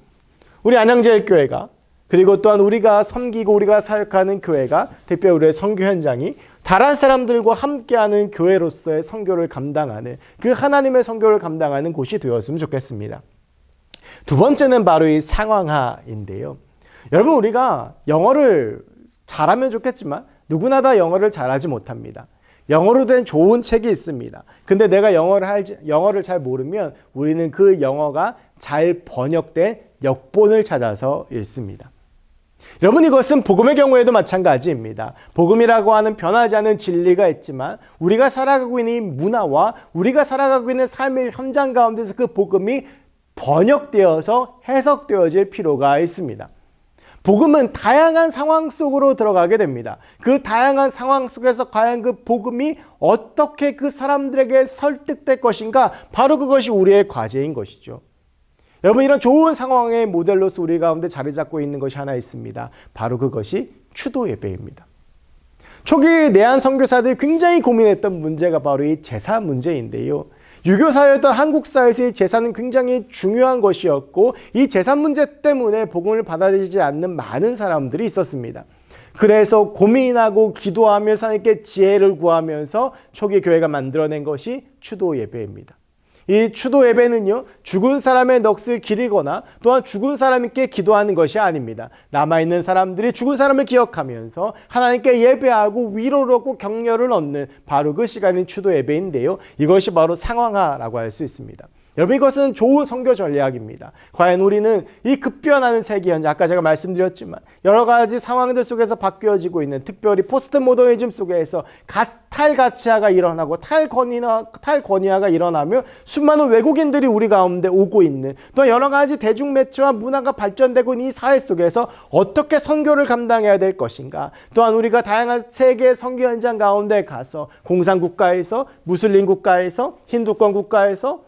우리 안양제일교회가 그리고 또한 우리가 섬기고 우리가 사역하는 교회가 특별히 우리의 선교 현장이 다른 사람들과 함께하는 교회로서의 선교를 감당하는 그 하나님의 선교를 감당하는 곳이 되었으면 좋겠습니다. 두 번째는 바로 이 상황하인데요. 여러분, 우리가 영어를 잘하면 좋겠지만 누구나 다 영어를 잘하지 못합니다. 영어로 된 좋은 책이 있습니다. 근데 내가 영어를 잘 모르면 우리는 그 영어가 잘 번역된 역본을 찾아서 읽습니다. 여러분, 이것은 복음의 경우에도 마찬가지입니다. 복음이라고 하는 변하지 않는 진리가 있지만 우리가 살아가고 있는 이 문화와 우리가 살아가고 있는 삶의 현장 가운데서 그 복음이 번역되어서 해석되어질 필요가 있습니다. 복음은 다양한 상황 속으로 들어가게 됩니다. 그 다양한 상황 속에서 과연 그 복음이 어떻게 그 사람들에게 설득될 것인가, 바로 그것이 우리의 과제인 것이죠. 여러분, 이런 좋은 상황의 모델로서 우리 가운데 자리 잡고 있는 것이 하나 있습니다. 바로 그것이 추도 예배입니다. 초기 내한 선교사들이 굉장히 고민했던 문제가 바로 이 제사 문제인데요. 유교사였던 한국 사회에서의 제사는 굉장히 중요한 것이었고 이 제사 문제 때문에 복음을 받아들이지 않는 많은 사람들이 있었습니다. 그래서 고민하고 기도하며 하나님께 지혜를 구하면서 초기 교회가 만들어낸 것이 추도 예배입니다. 이 추도 예배는요, 죽은 사람의 넋을 기리거나 또한 죽은 사람께 기도하는 것이 아닙니다. 남아있는 사람들이 죽은 사람을 기억하면서 하나님께 예배하고 위로를 얻고 격려를 얻는 바로 그 시간이 추도 예배인데요. 이것이 바로 상황화라고 할 수 있습니다. 여러분, 이것은 좋은 선교 전략입니다. 과연 우리는 이 급변하는 세계 현재, 아까 제가 말씀드렸지만 여러 가지 상황들 속에서 바뀌어지고 있는, 특별히 포스트 모더니즘 속에서 탈가치화가 일어나고 탈권위화가 일어나며 수많은 외국인들이 우리 가운데 오고 있는, 또 여러 가지 대중매체와 문화가 발전되고 있는 이 사회 속에서 어떻게 선교를 감당해야 될 것인가, 또한 우리가 다양한 세계 선교 현장 가운데 가서 공산국가에서, 무슬림 국가에서, 힌두권 국가에서,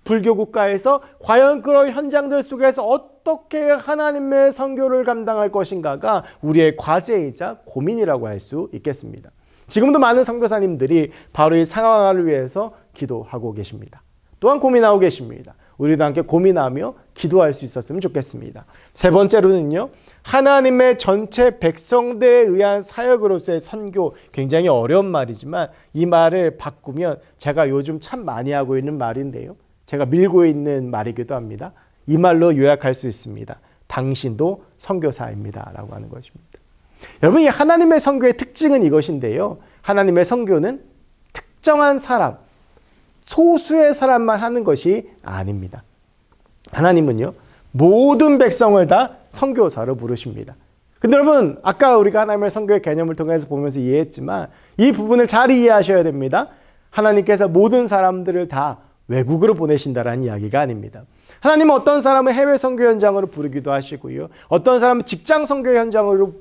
불교 국가에서 과연 그런 현장들 속에서 어떻게 하나님의 선교를 감당할 것인가가 우리의 과제이자 고민이라고 할 수 있겠습니다. 지금도 많은 선교사님들이 바로 이 상황을 위해서 기도하고 계십니다. 또한 고민하고 계십니다. 우리도 함께 고민하며 기도할 수 있었으면 좋겠습니다. 세 번째로는요, 하나님의 전체 백성들에 의한 사역으로서의 선교, 굉장히 어려운 말이지만 이 말을 바꾸면 제가 요즘 참 많이 하고 있는 말인데요, 제가 밀고 있는 말이기도 합니다. 이 말로 요약할 수 있습니다. 당신도 선교사입니다 라고 하는 것입니다. 여러분, 이 하나님의 선교의 특징은 이것인데요, 하나님의 선교는 특정한 사람, 소수의 사람만 하는 것이 아닙니다. 하나님은요, 모든 백성을 다 선교사로 부르십니다. 근데 여러분, 아까 우리가 하나님의 선교의 개념을 통해서 보면서 이해했지만 이 부분을 잘 이해하셔야 됩니다. 하나님께서 모든 사람들을 다 외국으로 보내신다라는 이야기가 아닙니다. 하나님은 어떤 사람은 해외 선교 현장으로 부르기도 하시고요, 어떤 사람은 직장 선교 현장으로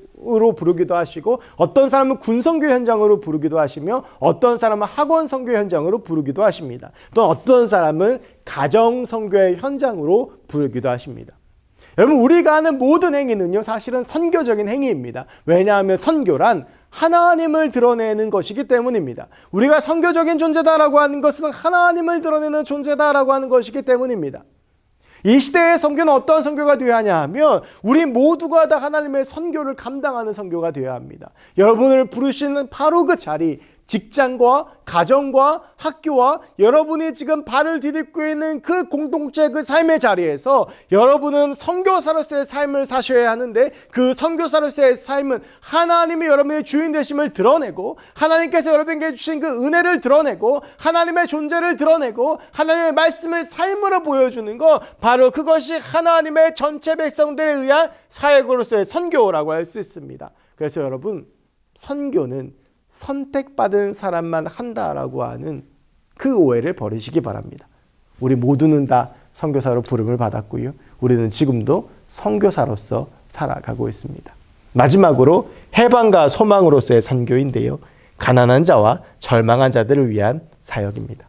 부르기도 하시고, 어떤 사람은 군 선교 현장으로 부르기도 하시며, 어떤 사람은 학원 선교 현장으로 부르기도 하십니다. 또 어떤 사람은 가정 선교의 현장으로 부르기도 하십니다. 여러분, 우리가 하는 모든 행위는요, 사실은 선교적인 행위입니다. 왜냐하면 선교란 하나님을 드러내는 것이기 때문입니다. 우리가 선교적인 존재다라고 하는 것은 하나님을 드러내는 존재다라고 하는 것이기 때문입니다. 이 시대의 선교는 어떤 선교가 되어야 하냐 하면 우리 모두가 다 하나님의 선교를 감당하는 선교가 되어야 합니다. 여러분을 부르시는 바로 그 자리, 직장과 가정과 학교와 여러분이 지금 발을 디딛고 있는 그 공동체, 그 삶의 자리에서 여러분은 선교사로서의 삶을 사셔야 하는데, 그 선교사로서의 삶은 하나님이 여러분의 주인 되심을 드러내고, 하나님께서 여러분에게 주신 그 은혜를 드러내고, 하나님의 존재를 드러내고, 하나님의 말씀을 삶으로 보여주는 것, 바로 그것이 하나님의 전체 백성들에 의한 사역으로서의 선교라고 할 수 있습니다. 그래서 여러분, 선교는 선택받은 사람만 한다라고 하는 그 오해를 버리시기 바랍니다. 우리 모두는 다 선교사로 부름을 받았고요, 우리는 지금도 선교사로서 살아가고 있습니다. 마지막으로 해방과 소망으로서의 선교인데요, 가난한 자와 절망한 자들을 위한 사역입니다.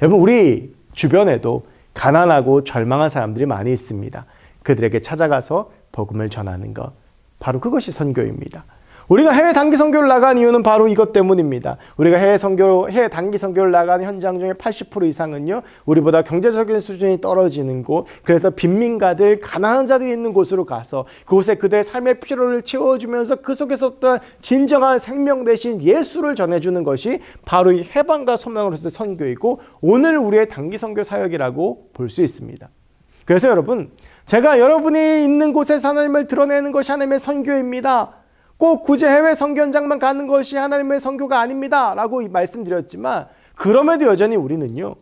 여러분, 우리 주변에도 가난하고 절망한 사람들이 많이 있습니다. 그들에게 찾아가서 복음을 전하는 것, 바로 그것이 선교입니다. 우리가 해외 단기 선교를 나간 이유는 바로 이것 때문입니다. 우리가 해외 단기 선교를 나간 현장 중에 80% 이상은요, 우리보다 경제적인 수준이 떨어지는 곳, 그래서 빈민가들, 가난한 자들이 있는 곳으로 가서 그곳에 그들의 삶의 필요를 채워주면서 그 속에서 어떤 진정한 생명 대신 예수를 전해주는 것이 바로 이 해방과 소망으로서의 선교이고, 오늘 우리의 단기 선교 사역이라고 볼 수 있습니다. 그래서 여러분, 제가 여러분이 있는 곳에서 하나님을 드러내는 것이 하나님의 선교입니다, 꼭 굳이 해외 선교 현장만 가는 것이 하나님의 선교가 아닙니다 라고 말씀드렸지만, 그럼에도 여전히 우리는요,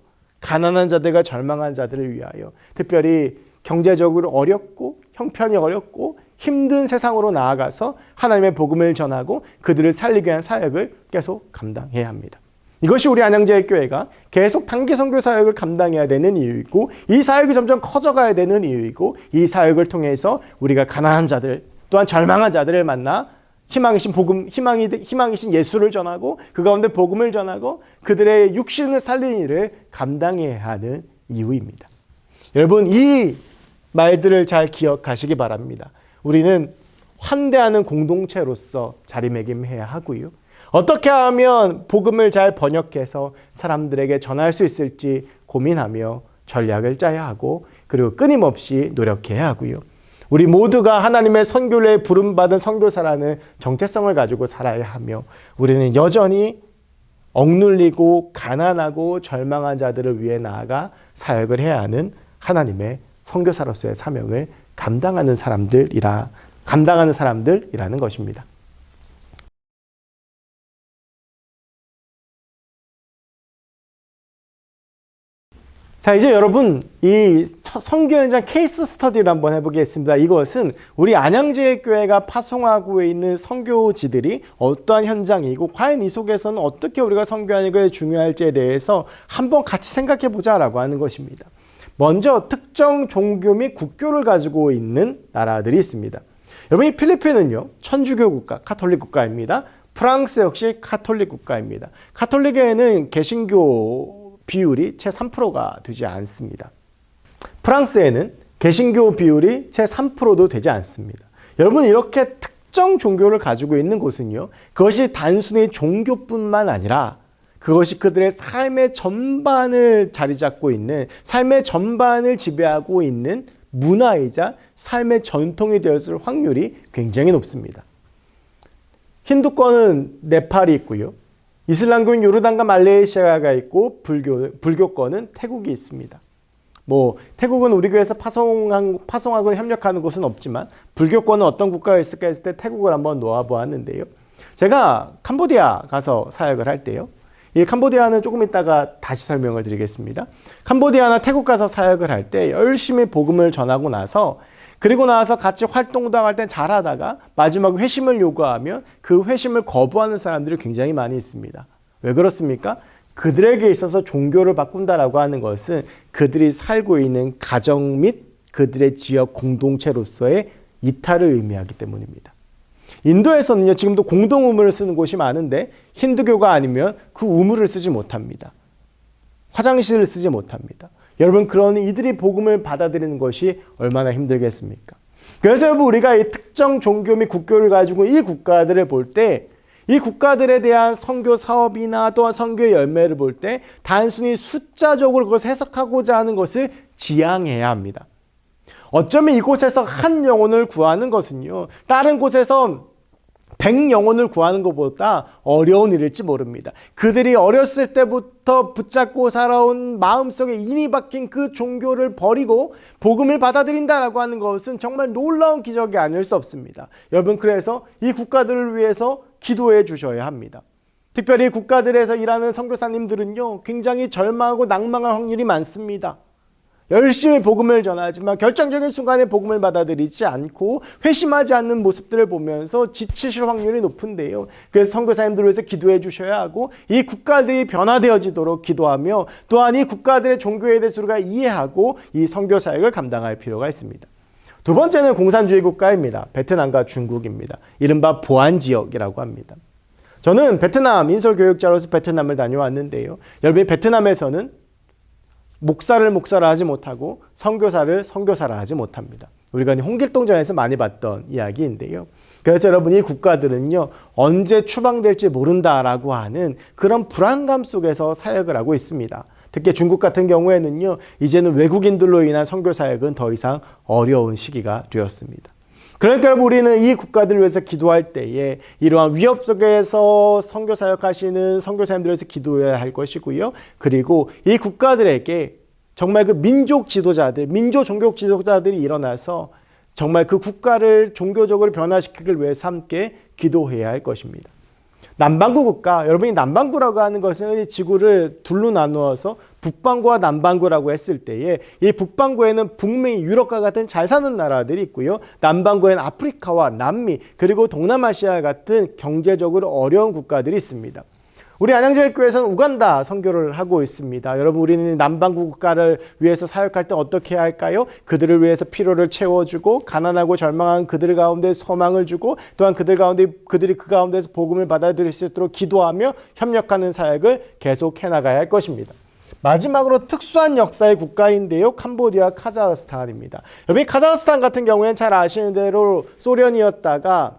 가난한 자들과 절망한 자들을 위하여, 특별히 경제적으로 어렵고 형편이 어렵고 힘든 세상으로 나아가서 하나님의 복음을 전하고 그들을 살리기 위한 사역을 계속 감당해야 합니다. 이것이 우리 안양제일교회가 계속 단기 선교 사역을 감당해야 되는 이유이고, 이 사역이 점점 커져가야 되는 이유이고, 이 사역을 통해서 우리가 가난한 자들 또한 절망한 자들을 만나 희망이신 복음, 희망이신 예수를 전하고 그 가운데 복음을 전하고 그들의 육신을 살리는 일을 감당해야 하는 이유입니다. 여러분, 이 말들을 잘 기억하시기 바랍니다. 우리는 환대하는 공동체로서 자리매김해야 하고요. 어떻게 하면 복음을 잘 번역해서 사람들에게 전할 수 있을지 고민하며 전략을 짜야 하고, 그리고 끊임없이 노력해야 하고요. 우리 모두가 하나님의 선교를 부름받은 선교사라는 정체성을 가지고 살아야 하며, 우리는 여전히 억눌리고 가난하고 절망한 자들을 위해 나아가 사역을 해야 하는 하나님의 선교사로서의 사명을 감당하는 사람들이라는 것입니다. 자, 이제 여러분, 이 선교 현장 케이스 스터디를 한번 해보겠습니다. 이것은 우리 안양제일교회가 파송하고 있는 선교지들이 어떠한 현장이고, 과연 이 속에서는 어떻게 우리가 선교하는 것이 중요할지에 대해서 한번 같이 생각해보자라고 하는 것입니다. 먼저 특정 종교 및 국교를 가지고 있는 나라들이 있습니다. 여러분, 이 필리핀은요, 천주교 국가, 카톨릭 국가입니다. 프랑스 역시 카톨릭 국가입니다. 카톨릭에는 개신교 비율이 채 3%가 되지 않습니다. 프랑스에는 개신교 비율이 채 3%도 되지 않습니다. 여러분, 이렇게 특정 종교를 가지고 있는 곳은요, 그것이 단순히 종교뿐만 아니라 그것이 그들의 삶의 전반을 자리 잡고 있는, 삶의 전반을 지배하고 있는 문화이자 삶의 전통이 되었을 확률이 굉장히 높습니다. 힌두권은 네팔이 있고요. 이슬람교는 요르단과 말레이시아가 있고, 불교권은 태국이 있습니다. 태국은 우리 교회에서 파송하고 협력하는 곳은 없지만, 불교권은 어떤 국가가 있을까 했을 때 태국을 한번 놓아보았는데요. 제가 캄보디아 가서 사역을 할 때요. 이 캄보디아는 조금 이따가 다시 설명을 드리겠습니다. 캄보디아나 태국 가서 사역을 할 때 열심히 복음을 전하고 나서, 그리고 나서 같이 활동도 할 땐 잘하다가 마지막에 회심을 요구하면 그 회심을 거부하는 사람들이 굉장히 많이 있습니다. 왜 그렇습니까? 그들에게 있어서 종교를 바꾼다라고 하는 것은 그들이 살고 있는 가정 및 그들의 지역 공동체로서의 이탈을 의미하기 때문입니다. 인도에서는요, 지금도 공동 우물을 쓰는 곳이 많은데 힌두교가 아니면 그 우물을 쓰지 못합니다. 화장실을 쓰지 못합니다. 여러분, 그러니 이들이 복음을 받아들이는 것이 얼마나 힘들겠습니까? 그래서 여러분, 우리가 이 특정 종교 및 국교를 가지고 이 국가들을 볼 때, 이 국가들에 대한 선교 사업이나 또한 선교의 열매를 볼 때 단순히 숫자적으로 그것을 해석하고자 하는 것을 지향해야 합니다. 어쩌면 이곳에서 한 영혼을 구하는 것은요, 다른 곳에서 100영혼을 구하는 것보다 어려운 일일지 모릅니다. 그들이 어렸을 때부터 붙잡고 살아온 마음속에 인이 박힌 그 종교를 버리고 복음을 받아들인다라고 하는 것은 정말 놀라운 기적이 아닐 수 없습니다. 여러분, 그래서 이 국가들을 위해서 기도해 주셔야 합니다. 특별히 국가들에서 일하는 선교사님들은요, 굉장히 절망하고 낭망할 확률이 많습니다. 열심히 복음을 전하지만 결정적인 순간에 복음을 받아들이지 않고 회심하지 않는 모습들을 보면서 지치실 확률이 높은데요. 그래서 선교사님들을 위해서 기도해 주셔야 하고, 이 국가들이 변화되어지도록 기도하며, 또한 이 국가들의 종교에 대해서 우리가 이해하고 이 선교 사역을 감당할 필요가 있습니다. 두 번째는 공산주의 국가입니다. 베트남과 중국입니다. 이른바 보안지역이라고 합니다. 저는 베트남 인솔교육자로서 베트남을 다녀왔는데요. 여러분, 베트남에서는 목사를 하지 못하고 선교사를 선교사라 하지 못합니다. 우리가 홍길동전에서 많이 봤던 이야기인데요. 그래서 여러분, 이 국가들은요, 언제 추방될지 모른다라고 하는 그런 불안감 속에서 사역을 하고 있습니다. 특히 중국 같은 경우에는요, 이제는 외국인들로 인한 선교 사역은 더 이상 어려운 시기가 되었습니다. 그러니까 우리는 이 국가들을 위해서 기도할 때에 이러한 위협 속에서 선교 사역하시는 선교사님들을 위해서 기도해야 할 것이고요. 그리고 이 국가들에게 정말 그 민족 지도자들, 민족 종교 지도자들이 일어나서 정말 그 국가를 종교적으로 변화시키기 위해서 함께 기도해야 할 것입니다. 남반구 국가, 여러분이 남반구라고 하는 것은 이 지구를 둘로 나누어서 북반구와 남반구라고 했을 때에 이 북반구에는 북미, 유럽과 같은 잘 사는 나라들이 있고요. 남반구에는 아프리카와 남미, 그리고 동남아시아 같은 경제적으로 어려운 국가들이 있습니다. 우리 안양제일교회에서는 우간다 선교를 하고 있습니다. 여러분, 우리는 남반구 국가를 위해서 사역할 때 어떻게 해야 할까요? 그들을 위해서 필요를 채워주고 가난하고 절망한 그들 가운데 소망을 주고 또한 그들이 그 가운데서 복음을 받아들일 수 있도록 기도하며 협력하는 사역을 계속 해나가야 할 것입니다. 마지막으로 특수한 역사의 국가인데요. 캄보디아, 카자흐스탄입니다. 여러분, 카자흐스탄 같은 경우에는 잘 아시는 대로 소련이었다가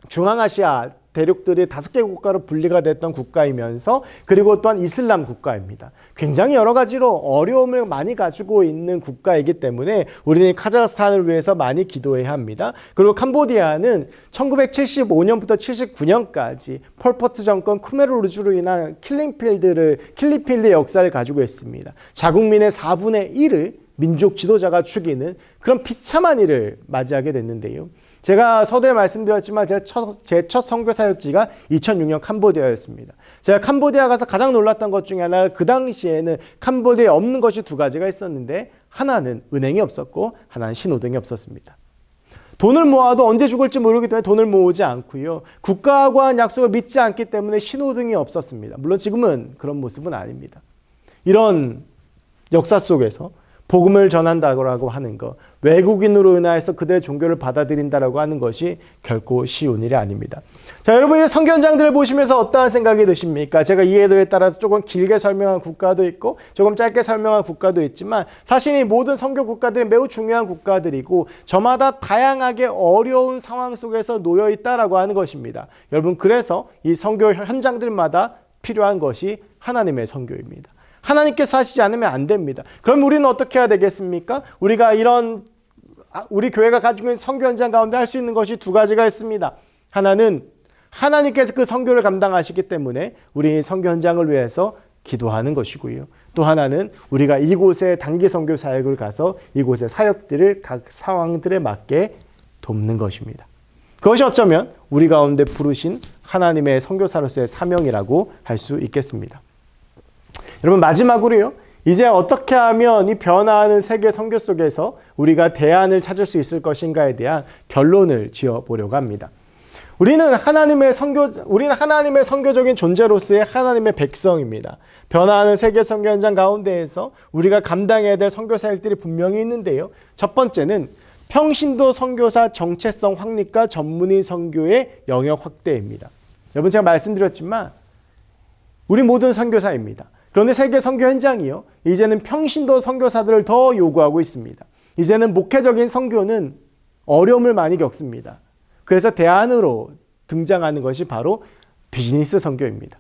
중앙아시아 대륙들이 5개 국가로 분리가 됐던 국가이면서 그리고 또한 이슬람 국가입니다. 굉장히 여러 가지로 어려움을 많이 가지고 있는 국가이기 때문에 우리는 카자흐스탄을 위해서 많이 기도해야 합니다. 그리고 캄보디아는 1975년부터 79년까지 폴포트 정권 크메르루즈로 인한 킬링필드의 역사를 가지고 있습니다. 자국민의 4분의 1을 민족 지도자가 죽이는 그런 비참한 일을 맞이하게 됐는데요. 제가 서두에 말씀드렸지만 제 첫 선교 사역지가 2006년 캄보디아였습니다. 제가 캄보디아 가서 가장 놀랐던 것 중에 하나가 그 당시에는 캄보디아에 없는 것이 2가지가 있었는데 하나는 은행이 없었고 하나는 신호등이 없었습니다. 돈을 모아도 언제 죽을지 모르기 때문에 돈을 모으지 않고요. 국가하고 한 약속을 믿지 않기 때문에 신호등이 없었습니다. 물론 지금은 그런 모습은 아닙니다. 이런 역사 속에서 복음을 전한다고 하는 것, 외국인으로 인하여서 그들의 종교를 받아들인다라고 하는 것이 결코 쉬운 일이 아닙니다. 자, 여러분이 선교 현장들을 보시면서 어떠한 생각이 드십니까? 제가 이해도에 따라서 조금 길게 설명한 국가도 있고 조금 짧게 설명한 국가도 있지만 사실 이 모든 선교 국가들은 매우 중요한 국가들이고 저마다 다양하게 어려운 상황 속에서 놓여 있다라고 하는 것입니다. 여러분, 그래서 이 선교 현장들마다 필요한 것이 하나님의 선교입니다. 하나님께서 하시지 않으면 안 됩니다. 그럼 우리는 어떻게 해야 되겠습니까? 우리 교회가 가지고 있는 선교 현장 가운데 할 수 있는 것이 2가지가 있습니다. 하나는 하나님께서 그 선교를 감당하시기 때문에 우리 선교 현장을 위해서 기도하는 것이고요. 또 하나는 우리가 이곳에 단기 선교 사역을 가서 이곳의 사역들을 각 상황들에 맞게 돕는 것입니다. 그것이 어쩌면 우리 가운데 부르신 하나님의 선교사로서의 사명이라고 할 수 있겠습니다. 여러분, 마지막으로요. 이제 어떻게 하면 이 변화하는 세계 선교 속에서 우리가 대안을 찾을 수 있을 것인가에 대한 결론을 지어보려고 합니다. 우리는 하나님의 선교적인 존재로서의 하나님의 백성입니다. 변화하는 세계 선교 현장 가운데에서 우리가 감당해야 될 선교 사역들이 분명히 있는데요. 첫 번째는 평신도 선교사 정체성 확립과 전문의 선교의 영역 확대입니다. 여러분, 제가 말씀드렸지만 우리 모든 선교사입니다. 그런데 세계 선교 현장이요, 이제는 평신도 선교사들을 더 요구하고 있습니다. 이제는 목회적인 선교는 어려움을 많이 겪습니다. 그래서 대안으로 등장하는 것이 바로 비즈니스 선교입니다.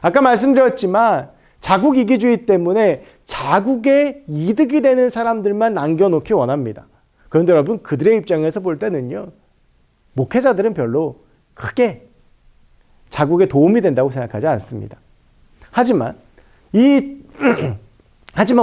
아까 말씀드렸지만 자국 이기주의 때문에 자국에 이득이 되는 사람들만 남겨놓기 원합니다. 그런데 여러분, 그들의 입장에서 볼 때는요, 목회자들은 별로 크게 자국에 도움이 된다고 생각하지 않습니다. 하지만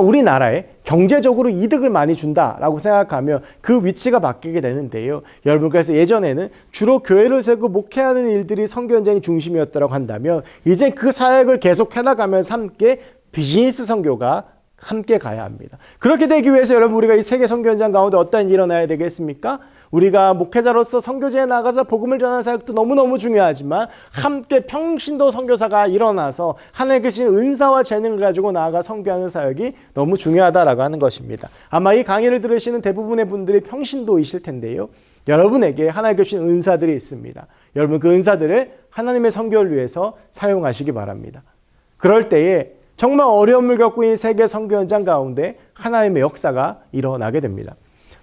우리나라에 경제적으로 이득을 많이 준다라고 생각하면 그 위치가 바뀌게 되는데요. 여러분, 그래서 예전에는 주로 교회를 세우고 목회하는 일들이 선교 현장의 중심이었다고 한다면 이제 그 사역을 계속 해나가면서 함께 비즈니스 선교가 함께 가야 합니다. 그렇게 되기 위해서 여러분, 우리가 이 세계 선교 현장 가운데 어떤 일이 일어나야 되겠습니까? 우리가 목회자로서 선교지에 나가서 복음을 전하는 사역도 너무너무 중요하지만 함께 평신도 선교사가 일어나서 하나님께 주신 은사와 재능을 가지고 나아가 선교하는 사역이 너무 중요하다라고 하는 것입니다. 아마 이 강의를 들으시는 대부분의 분들이 평신도이실 텐데요. 여러분에게 하나님께 주신 은사들이 있습니다. 여러분, 그 은사들을 하나님의 선교를 위해서 사용하시기 바랍니다. 그럴 때에 정말 어려움을 겪고 있는 세계 선교 현장 가운데 하나님의 역사가 일어나게 됩니다.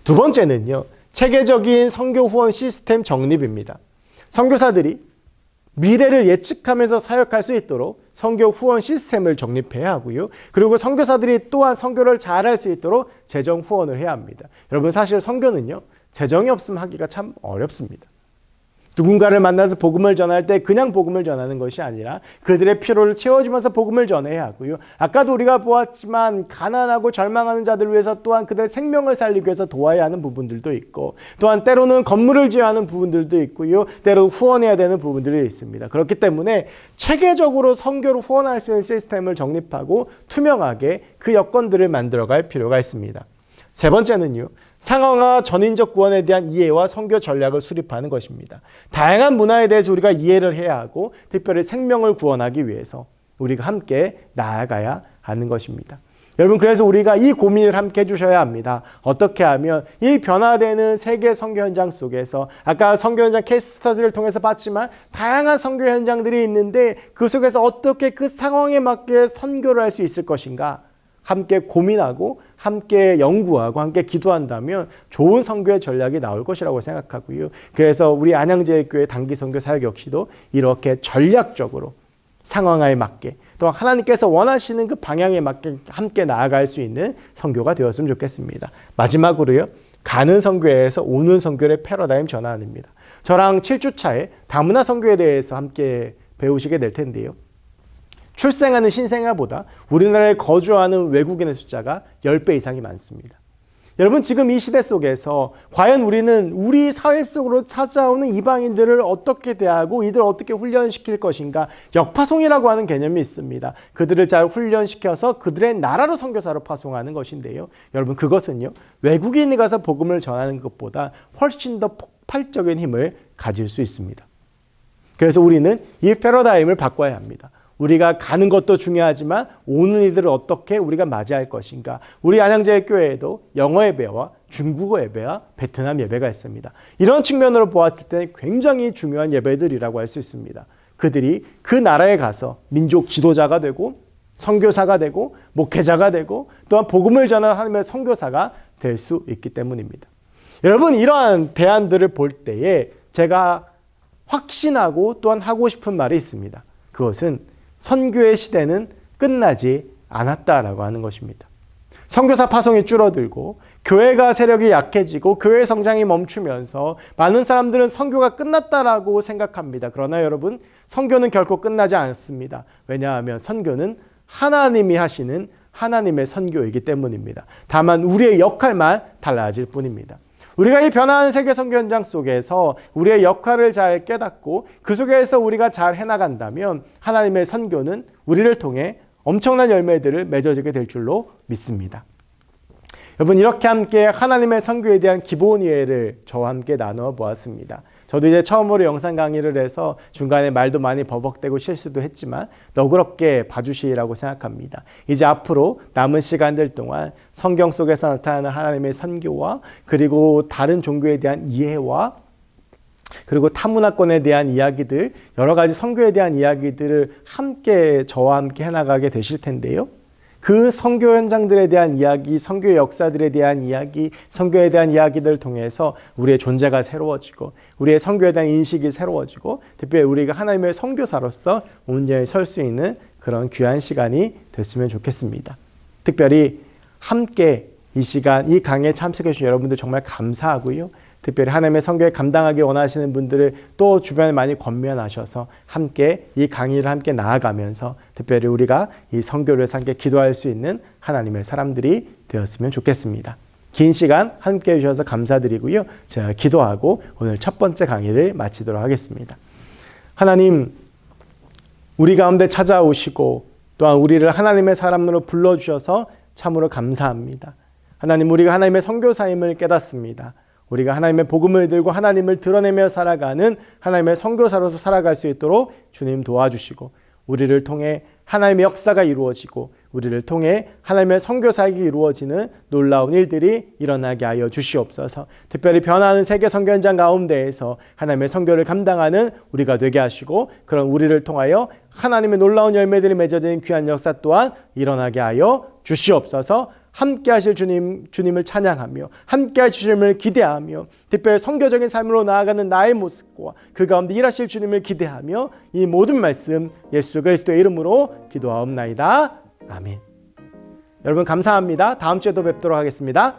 2번째는요. 체계적인 선교 후원 시스템 정립입니다. 선교사들이 미래를 예측하면서 사역할 수 있도록 선교 후원 시스템을 정립해야 하고요. 그리고 선교사들이 또한 선교를 잘할 수 있도록 재정 후원을 해야 합니다. 여러분, 사실 선교는요, 재정이 없으면 하기가 참 어렵습니다. 누군가를 만나서 복음을 전할 때 그냥 복음을 전하는 것이 아니라 그들의 필요를 채워주면서 복음을 전해야 하고요. 아까도 우리가 보았지만 가난하고 절망하는 자들을 위해서 또한 그들의 생명을 살리기 위해서 도와야 하는 부분들도 있고, 또한 때로는 건물을 지어야 하는 부분들도 있고요. 때로는 후원해야 되는 부분들이 있습니다. 그렇기 때문에 체계적으로 선교로 후원할 수 있는 시스템을 정립하고 투명하게 그 여건들을 만들어갈 필요가 있습니다. 세 번째는요, 상황화 전인적 구원에 대한 이해와 선교 전략을 수립하는 것입니다. 다양한 문화에 대해서 우리가 이해를 해야 하고, 특별히 생명을 구원하기 위해서 우리가 함께 나아가야 하는 것입니다. 여러분, 그래서 우리가 이 고민을 함께 해주셔야 합니다. 어떻게 하면 이 변화되는 세계 선교 현장 속에서, 아까 선교 현장 케이스 스터디를 통해서 봤지만 다양한 선교 현장들이 있는데 그 속에서 어떻게 그 상황에 맞게 선교를 할 수 있을 것인가, 함께 고민하고 함께 연구하고 함께 기도한다면 좋은 선교의 전략이 나올 것이라고 생각하고요. 그래서 우리 안양제일교회 단기 선교 사역 역시도 이렇게 전략적으로 상황에 맞게, 또 하나님께서 원하시는 그 방향에 맞게 함께 나아갈 수 있는 선교가 되었으면 좋겠습니다. 마지막으로요, 가는 선교에서 오는 선교의 패러다임 전환입니다. 저랑 7주차에 다문화 선교에 대해서 함께 배우시게 될 텐데요. 출생하는 신생아보다 우리나라에 거주하는 외국인의 숫자가 10배 이상이 많습니다. 여러분, 지금 이 시대 속에서 과연 우리는 우리 사회 속으로 찾아오는 이방인들을 어떻게 대하고 이들을 어떻게 훈련시킬 것인가, 역파송이라고 하는 개념이 있습니다. 그들을 잘 훈련시켜서 그들의 나라로 선교사로 파송하는 것인데요. 여러분, 그것은요, 외국인이 가서 복음을 전하는 것보다 훨씬 더 폭발적인 힘을 가질 수 있습니다. 그래서 우리는 이 패러다임을 바꿔야 합니다. 우리가 가는 것도 중요하지만 오는 이들을 어떻게 우리가 맞이할 것인가. 우리 안양제일교회에도 영어 예배와 중국어 예배와 베트남 예배가 있습니다. 이런 측면으로 보았을 때 굉장히 중요한 예배들이라고 할 수 있습니다. 그들이 그 나라에 가서 민족 지도자가 되고 선교사가 되고 목회자가 되고 또한 복음을 전하는 하나님의 선교사가 될 수 있기 때문입니다. 여러분, 이러한 대안들을 볼 때에 제가 확신하고 또한 하고 싶은 말이 있습니다. 그것은 선교의 시대는 끝나지 않았다라고 하는 것입니다. 선교사 파송이 줄어들고 교회가 세력이 약해지고 교회 성장이 멈추면서 많은 사람들은 선교가 끝났다라고 생각합니다. 그러나 여러분, 선교는 결코 끝나지 않습니다. 왜냐하면 선교는 하나님이 하시는 하나님의 선교이기 때문입니다. 다만 우리의 역할만 달라질 뿐입니다. 우리가 이 변화하는 세계 선교 현장 속에서 우리의 역할을 잘 깨닫고 그 속에서 우리가 잘 해나간다면 하나님의 선교는 우리를 통해 엄청난 열매들을 맺어지게 될 줄로 믿습니다. 여러분, 이렇게 함께 하나님의 선교에 대한 기본 이해를 저와 함께 나누어 보았습니다. 저도 이제 처음으로 영상 강의를 해서 중간에 말도 많이 버벅대고 실수도 했지만 너그럽게 봐주시라고 생각합니다. 이제 앞으로 남은 시간들 동안 성경 속에서 나타나는 하나님의 선교와 그리고 다른 종교에 대한 이해와 그리고 타문화권에 대한 이야기들, 여러 가지 선교에 대한 이야기들을 함께 저와 함께 해나가게 되실 텐데요. 그 선교 현장들에 대한 이야기, 선교의 역사들에 대한 이야기, 선교에 대한 이야기들을 통해서 우리의 존재가 새로워지고 우리의 선교에 대한 인식이 새로워지고 특별히 우리가 하나님의 선교사로서 온전히 설 수 있는 그런 귀한 시간이 됐으면 좋겠습니다. 특별히 함께 이 시간, 이 강의에 참석해 주신 여러분들 정말 감사하고요. 특별히 하나님의 선교에 감당하기 원하시는 분들을 또 주변에 많이 권면하셔서 함께 이 강의를 함께 나아가면서 특별히 우리가 이 선교를 위해서 함께 기도할 수 있는 하나님의 사람들이 되었으면 좋겠습니다. 긴 시간 함께 해주셔서 감사드리고요. 제가 기도하고 오늘 첫 번째 강의를 마치도록 하겠습니다. 하나님, 우리 가운데 찾아오시고 또한 우리를 하나님의 사람으로 불러주셔서 참으로 감사합니다. 하나님, 우리가 하나님의 선교사임을 깨닫습니다. 우리가 하나님의 복음을 들고 하나님을 드러내며 살아가는 하나님의 선교사로서 살아갈 수 있도록 주님 도와주시고 우리를 통해 하나님의 역사가 이루어지고 우리를 통해 하나님의 선교사역이 이루어지는 놀라운 일들이 일어나게 하여 주시옵소서. 특별히 변화하는 세계 선교 현장 가운데에서 하나님의 선교를 감당하는 우리가 되게 하시고 그런 우리를 통하여 하나님의 놀라운 열매들이 맺어지는 귀한 역사 또한 일어나게 하여 주시옵소서. 함께 하실 주님을 찬양하며 함께 하실 주님을 기대하며 특별히 선교적인 삶으로 나아가는 나의 모습과 그 가운데 일하실 주님을 기대하며 이 모든 말씀 예수 그리스도의 이름으로 기도하옵나이다. 아멘. 여러분 감사합니다. 다음 주에도 뵙도록 하겠습니다.